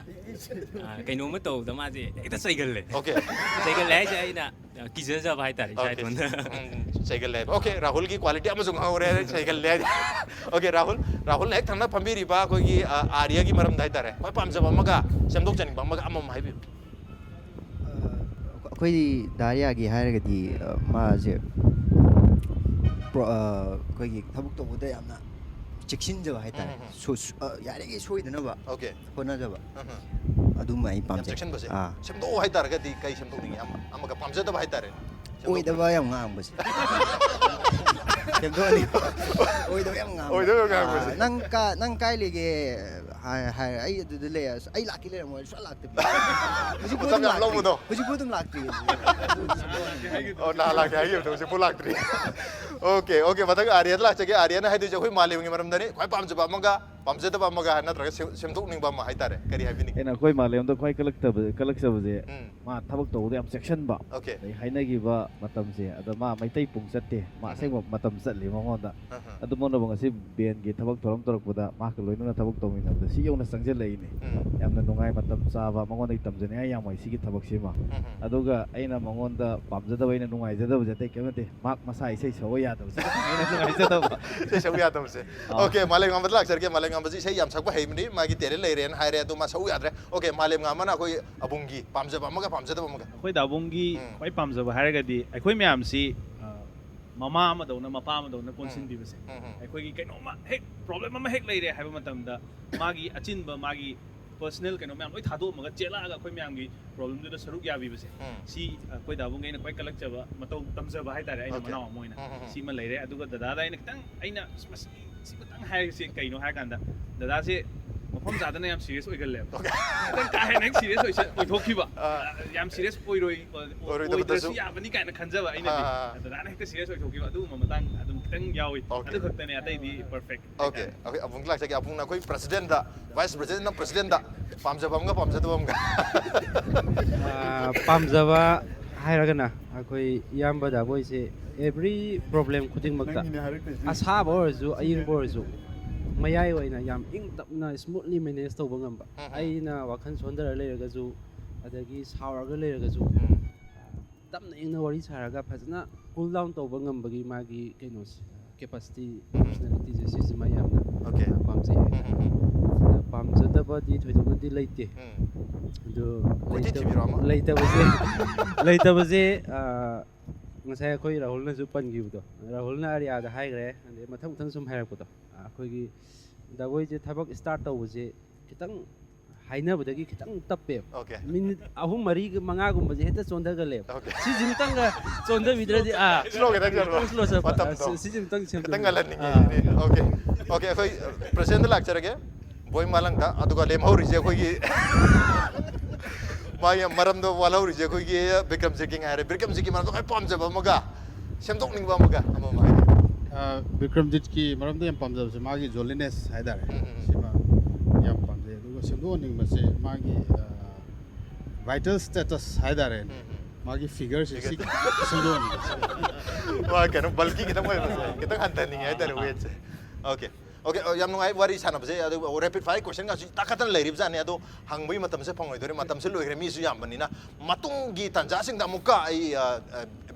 kaino ma to da ma je ekta cycle le okay cycle le ja ina kijen ja bai tari sai ton cycle le okay Rahul gi quality am jung ho re cycle le okay Rahul ek thangna phambiri ba ko gi Ariya gi maram dai tare khoi pamja ba maga semdok chaning ba maga amam hai bi ꯑꯩꯈꯣꯏꯗꯤ ꯗꯥꯔꯤꯌꯥꯒꯤ ꯍꯥꯏꯔꯒꯗꯤ ꯃꯥꯁꯦ ꯑꯩꯈꯣꯏꯒꯤ ꯊꯕꯛ ꯇꯧꯕꯗ ꯌꯥꯝꯅ ꯆꯦꯛꯁꯤꯟꯖꯕ ꯍꯥꯏꯇꯥꯔꯦ ꯌꯥꯔꯤꯉꯩ ꯁꯣꯏꯗꯅꯕ ꯍꯣꯠꯅꯖꯕ ꯑꯗꯨꯝ ꯑꯩ ꯄꯥꯝꯖꯩ ꯁꯦꯝꯗꯣꯛꯑꯣ ꯍꯥꯏꯇꯥꯔꯒꯗꯤ ꯀꯩ ꯁꯦꯝꯗꯣꯛꯅꯤꯡꯉꯤ ꯑꯃꯒ ꯄꯥꯝꯖꯗꯕ ꯍꯥꯏꯇꯥꯔꯦ ꯑꯣꯏꯗꯕ ꯌꯥꯝ ꯉꯥꯡꯕꯁꯦ ꯁꯦꯝꯗꯣꯛꯑꯅꯤ ꯑꯣꯏꯗꯕ ꯌꯥꯝ ꯉꯥꯡꯕꯁꯦ ꯅꯪ ꯀꯥꯏ ꯂꯩꯒꯦ ꯍꯥꯏꯔꯦ ꯑꯩ ꯑꯗꯨꯗ ꯂꯩ ꯑꯩ ꯂꯥꯛꯀꯦ ꯂꯩꯔꯝꯃꯣꯏ ꯁꯨꯡꯂꯥꯛ ꯂꯥꯛꯇꯕꯤ ꯍꯧꯖꯤꯛꯄꯨ ꯑꯗꯨꯝ ꯂꯥꯛꯇ꯭ꯔꯤ ꯑꯣ ꯅꯍꯥꯟ ꯂꯥꯛꯀꯦ ꯍꯥꯏꯈꯤꯕꯗꯣ ꯍꯧꯖꯤꯛꯄꯨ ꯂꯥꯛꯇ꯭ꯔꯤ okay ꯃꯊꯪ ꯑꯥꯔꯤꯌꯥꯗ ꯂꯥꯛꯆꯒꯦ ꯑꯥꯔꯤꯌꯥꯅ ꯍꯥꯏꯗꯣꯏꯁꯦ ꯑꯩꯈꯣꯏ ꯃꯥꯂꯦꯝꯒꯤ ꯃꯔꯝꯗꯅꯤ ꯈ꯭ꯋꯥꯏ ꯄꯥꯝꯖꯕ ꯑꯃꯒ ꯄꯥꯝꯖꯗꯕ ꯑꯃꯒ ꯅꯠꯇ꯭ꯔꯒ ꯁꯦꯝꯗꯣꯛꯅꯤꯡꯕ ꯑꯃ ꯍꯥꯏꯇꯥꯔꯦ ꯀꯔꯤ ꯍꯥꯏꯕꯤꯅꯤꯡꯉꯤ ꯑꯩꯅ ꯑꯩꯈꯣꯏ ꯃꯥꯂꯦꯝꯗ ꯈ꯭ꯋꯥꯏ ꯀꯜꯂꯛꯆꯕꯁꯦ ꯃꯥ ꯊꯕꯛ ꯇꯧꯕꯗ ꯌꯥꯝ ꯆꯦꯛꯁꯤꯟꯕ ꯑꯗꯩ ꯍꯥꯏꯅꯈꯤꯕ ꯃꯇꯝꯁꯦ ꯑꯗ ꯃꯥ ꯃꯩꯇꯩ ꯄꯨꯡ ꯆꯠꯇꯦ ꯃꯥ ꯑꯁꯦꯡꯕ ꯃꯇꯝ ꯆꯠꯂꯤ ꯃꯉꯣꯟꯗ ꯑꯗꯨꯃꯛꯅꯕꯨ ꯉꯁꯤ ꯕꯦꯟꯒꯤ ꯊꯕꯛ ꯊꯧꯔꯝ ꯇꯧꯔꯛꯄꯗ ꯃꯥꯒ ꯂꯣꯏꯅꯅ ꯊꯕꯛ ꯇꯧꯃꯤꯟꯅꯕꯗ ꯁꯤ ꯌꯧꯅ ꯆꯪꯁꯤꯜꯂꯛꯏꯅꯦ ꯌꯥꯝꯅ ꯅꯨꯡꯉꯥꯏ ꯃꯇꯝ ꯆꯥꯕ ꯃꯉꯣꯟꯗꯒꯤ ꯇꯝꯖꯅꯤꯡꯉꯥꯏ ꯌꯥꯝ ꯑꯣꯏ ꯁꯤꯒꯤ ꯊꯕꯛꯁꯤꯃ ꯑꯗꯨꯒ ꯑꯩꯅ ꯃꯉꯣꯟꯗ ꯄꯥꯝꯖꯗꯕ ꯑꯩꯅ ꯅꯨꯡꯉꯥꯏꯖꯗꯕꯁꯦ ꯑꯇꯩ ꯀꯩꯝ ꯅꯠꯇꯦ ꯃꯁꯥ ꯏꯁꯩ ꯁꯛꯑꯣ ꯌꯥꯗꯕꯁꯦ ꯑꯩꯅ ꯅꯨꯡꯉꯥꯏꯖꯗꯕ ꯏꯁꯩ ꯁꯛꯑꯣ ꯌꯥꯗꯕꯁꯦ okay Malemnganba ꯂꯥꯛꯆꯔꯒꯦ Malemnganba Malemnganba ji sei yam sakpa heimni magi tere leiren haire adu ma sau yadre okay Malemnganba na koi abungi pamjaba amaga pamjada amaga ꯑꯩꯈꯣꯏ ꯗꯥꯕꯨꯡꯒꯤ ꯈ꯭ꯋꯥꯏ ꯄꯥꯝꯖꯕ ꯍꯥꯏꯔꯒꯗꯤ ꯑꯩꯈꯣꯏ ꯃꯌꯥꯝꯁꯤ ꯃꯃꯥ ꯑꯃꯗꯧꯅ ꯃꯄꯥ ꯑꯃꯗꯧꯅ ꯀꯣꯟꯁꯤꯟꯕꯤꯕꯁꯦ ꯑꯩꯈꯣꯏꯒꯤ ꯀꯩꯅꯣꯝꯃ ꯍꯦꯛ ꯄ꯭ꯔꯣꯕ꯭ꯂꯦꯝ ꯑꯃ ꯍꯦꯛ ꯂꯩꯔꯦ ꯍꯥꯏꯕ ꯃꯇꯝꯗ ꯃꯥꯒꯤ ꯑꯆꯤꯟꯕ ꯃꯥꯒꯤ ꯄꯔꯁꯅꯦꯜ ꯀꯩꯅꯣ ꯃꯌꯥꯝ ꯂꯣꯏ ꯊꯥꯗꯣꯛꯑꯝꯃꯒ ꯆꯦꯜꯂꯛꯑꯒ ꯑꯩꯈꯣꯏ ꯃꯌꯥꯝꯒꯤ ꯄ꯭ꯔꯣꯕ꯭ꯂꯦꯝꯗꯨꯗ ꯁꯔꯨꯛ ꯌꯥꯕꯤꯕꯁꯦ ꯁꯤ ꯑꯩꯈꯣꯏ ꯗꯥꯕꯨꯡꯒꯤ ꯑꯩꯅ ꯈ꯭ꯋꯥꯏ ꯀꯜꯂꯛꯆꯕ ꯃꯇꯧ ꯇꯝꯖꯕ ꯍꯥꯏꯇꯥꯔꯦ ꯑꯩꯅ ꯃꯅꯥꯎ ꯑꯃ ꯑꯣꯏꯅ ꯁꯤꯃ ꯂꯩꯔꯦ ꯑꯗꯨꯒ ꯗꯗꯥꯗ ꯑꯩꯅ ꯈꯤꯇꯪ ꯑꯩꯅ ꯁꯤꯃꯇꯪ ꯍꯥꯏꯔꯤꯁꯦ ꯀꯩꯅꯣ ꯍꯥꯏꯔꯀꯥꯟꯗ ꯗꯗꯥꯁꯦ ꯃꯐꯝ ꯆꯥꯗꯅ ꯌꯥꯝ ꯁꯤꯔꯤꯌꯁ ꯑꯣꯏꯒꯜꯂꯦꯕ ꯈꯤꯇꯪ ꯀꯥ ꯍꯦꯟꯅ ꯁꯤꯔꯤꯌꯁ ꯑꯣꯏꯊꯣꯛꯈꯤꯕ ꯌꯥꯝ ꯁꯤꯔꯤꯌꯁ ꯑꯣꯏꯗ꯭ꯔꯁꯨ ꯌꯥꯕꯅꯤ ꯀꯥꯏꯅ ꯈꯟꯖꯕ ꯑꯩꯅꯗꯤ ꯗꯗꯥꯅ ꯍꯦꯛꯇ ꯁꯤꯔꯤꯌꯁ ꯑꯣꯏꯊꯣꯛꯈꯤꯕ ꯑꯗꯨꯒꯨꯝꯕ ꯃꯇꯥꯡ ꯑꯗꯨꯝ ꯈꯤꯇꯪ ꯌꯥꯎꯏ ꯑꯗꯨ ꯈꯛꯇꯅꯦ ꯑꯇꯩꯗꯤ perfect Okay abung laksaki abung na koi president da vice president na president da pamjaba amga pamjadaba amga ꯄꯥꯝꯖꯕ ꯍꯥꯏꯔꯒꯅ ꯑꯩꯈꯣꯏ ꯏꯌꯥꯝꯕꯗ ꯑꯩꯈꯣꯏꯁꯦ ꯑꯦꯕ꯭ꯔꯤ ꯄ꯭ꯔꯣꯕ꯭ꯂꯦꯝ ꯈꯨꯗꯤꯡꯃꯛꯇ ꯑꯁꯥꯕ ꯑꯣꯏꯔꯁꯨ ꯑꯏꯪꯕ ꯑꯣꯏꯔꯁꯨ ꯃꯌꯥꯏ ꯑꯣꯏꯅ ꯌꯥꯝ ꯏꯪ ꯇꯞꯅ ꯁ꯭ꯃꯨꯠꯂꯤ ꯃꯦꯅꯦꯖ ꯇꯧꯕ ꯉꯝꯕ ꯑꯩꯅ ꯋꯥꯈꯜ ꯁꯣꯟꯊꯔ ꯂꯩꯔꯒꯁꯨ ꯑꯗꯒꯤ ꯁꯥꯎꯔꯒ ꯂꯩꯔꯒꯁꯨ ꯇꯞꯅ ꯏꯪꯅ ꯋꯥꯔꯤ ꯁꯥꯔꯒ ꯐꯖꯅ ꯀꯨꯜ ꯗꯥꯎꯟ ꯇꯧꯕ ꯉꯝꯕꯒꯤ ꯃꯥꯒꯤ ꯀꯩꯅꯣꯁꯦ ꯀꯦꯄꯥꯁꯤꯇꯤ ꯄꯔꯁꯣꯅꯦꯂꯤꯇꯤꯁꯦ ꯁꯤꯁꯤꯃ ꯌꯥꯝꯅ ꯄꯥꯝꯖꯩ ꯄꯥꯝꯖꯗꯕꯗꯤ ꯊꯣꯏꯗꯣꯛꯅꯗꯤ ꯂꯩꯇꯦ ꯑꯗꯨ ꯂꯩꯇꯕꯁꯦ ꯉꯁꯥꯏ ꯑꯩꯈꯣꯏ ꯔꯥꯍꯨꯜꯅꯁꯨ ꯄꯟꯈꯤꯕꯗꯣ ꯔꯥꯍꯨꯜꯅ ꯑꯔꯤꯌꯥꯗ ꯍꯥꯏꯈ꯭ꯔꯦ ꯑꯗꯩ ꯃꯊꯪ ꯃꯊꯪ ꯁꯨꯝ ꯍꯥꯏꯔꯛꯄꯗꯣ ꯑꯩꯈꯣꯏꯒꯤ ꯗꯥꯕꯣꯏꯁꯦ ꯊꯕꯛ ꯁ꯭ꯇꯥꯔꯠ ꯇꯧꯕꯁꯦ ꯈꯤꯇꯪ ꯍꯥꯏꯅꯕꯗꯒꯤ ꯈꯤꯇꯪ ꯇꯞꯄꯦꯕ ꯃꯤꯅꯤꯠ 3-4-5ꯒꯨꯝꯕꯁꯦ ꯍꯦꯛꯇ ꯆꯣꯟꯊꯒꯜꯂꯦꯕ ꯁꯤꯁꯤꯃꯇꯪꯒ ꯆꯣꯟꯊꯕꯤꯗ꯭ꯔꯗꯤ ꯁꯤꯁꯤꯃꯇꯪ okay ꯑꯩꯈꯣꯏ president lakcharage Boii Malangba aduga lemhaurise ꯑꯩꯈꯣꯏꯒꯤ ꯃꯥꯒꯤ ꯃꯔꯝꯗ ꯋꯥꯜꯍꯧꯔꯤꯁꯦ ꯑꯩꯈꯣꯏꯒꯤ Bikramjit king ꯍꯥꯏꯔꯦ Bikramjit ꯀꯤ ꯃꯔꯝꯗ ꯈ꯭ꯋꯥꯏ ꯄꯥꯝꯖꯕ ꯑꯃꯒ ꯁꯦꯝꯗꯣꯛꯅꯤꯡꯕ ꯑꯃꯒ ꯑꯃ Bikramjit ꯀꯤ ꯃꯔꯝꯗ ꯌꯥꯝ ꯄꯥꯝꯖꯕꯁꯦ ꯃꯥꯒꯤ ꯖꯣꯂꯤꯅꯦꯁ ꯍꯥꯏꯇꯥꯔꯦ ꯁꯤꯃ ꯌꯥꯝ ꯄꯥꯝꯖꯩ ꯑꯗꯨꯒ ꯁꯦꯝꯗꯣꯛꯍꯟꯅꯤꯡꯕꯁꯦ ꯃꯥꯒꯤ ꯚꯥꯏꯇꯦꯜ ꯁ꯭ꯇꯦꯇꯁ ꯍꯥꯏꯇꯥꯔꯦ ꯃꯥꯒꯤ ꯐꯤꯒꯔꯁꯦ ꯁꯤ ꯁꯦꯝꯗꯣꯛꯍꯟꯅꯤꯡꯕ ꯃꯥ ꯀꯩꯅꯣ ꯕꯜꯀꯤ ꯈꯤꯇꯪ ꯑꯣꯏꯕꯁꯦ ꯈꯤꯇꯪ ꯍꯟꯊꯅꯤꯡꯉꯦ ꯍꯥꯏꯇꯥꯔꯦ ꯋꯦꯠꯁꯦ okay yam nungai wari sanabse adu rapid fire question ga takatan leirib jani adu hangbui matamse phangoi matamse loigre mi su yambanina matungi tanja sing da muka ai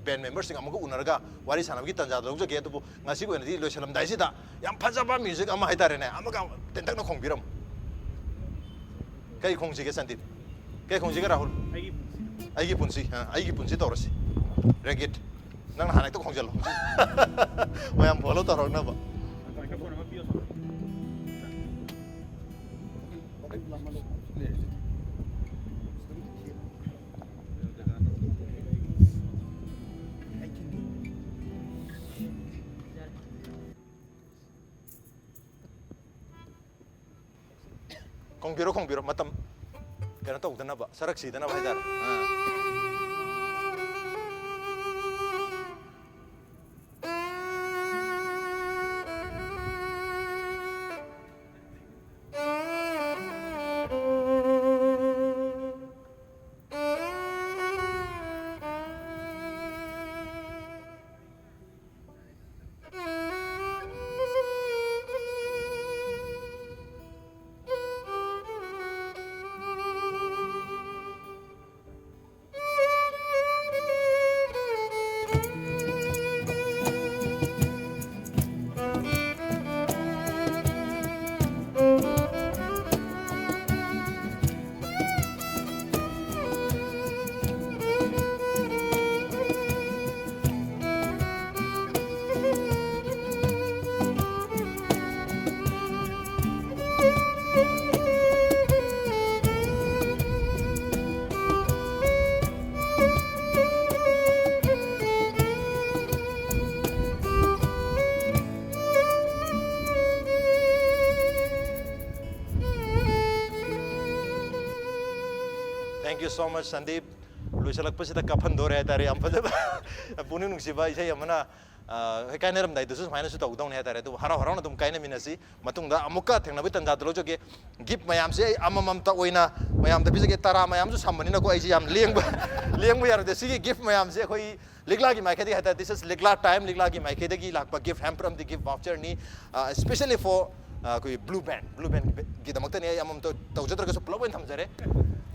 band members sing amuka unarga wari sanabgi tanja lojge adu ngasi ko nadi loisalam dai sida yam phajaba music ama haitare ne amaga tentak no khongbiram kai khongji ge Sandip kai khongji ge Rahul aigi punsi torasi Regit nang hanak to khongjalo mayam follow torona ba Kongbiro matam kena tau dana ba sarak si dana ba haidar Thank you so much, Sandip. Luisalak pa sita kapan dore tare am pa puning nung siba isay amana kaine ram dai dusu maina su tau dong ne tare tu hara na tum kaine minasi matung da amuka thengna bi tanda dlo joge gip mayam se amamam ta oina mayam da bisage tara mayam su sammani na ko ai yam lengba yar de sigi gift mayam se khoi ligla gi maike di hata this is ligla time ligla gi maike de gi lakpa gift hamper am the gift voucher ni especially for koi blue band gi damakta ne amam to tawjadra ka su plob in thamjare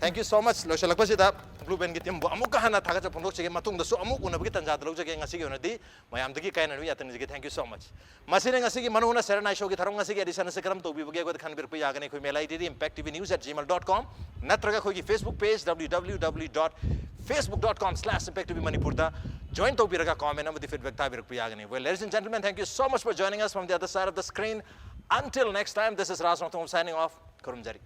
Thank you so much. Lo shalak pasida Blue Band gitim bo amuk kahana thaga cha phondok chege matung da su amuk unabagi tanja da lojage ngasi ge onadi mayam dagi kaina nu yatan ge. Thank you so much. Masine ngasi ge manuna serenai show ge tharong ngasi ge edition se karam to bi bage go khan bir pu yagane khoi mail id impactvnews@gmail.com natraga khoi gi Facebook page www.facebook.com/impactvmanipur da join to biraga comment amadi feedback ta bir pu yagane. Well, ladies and gentlemen, thank you so much for joining us from the other side of the screen. Until next time, this is Raj Nongthombam signing off. Kurumjari.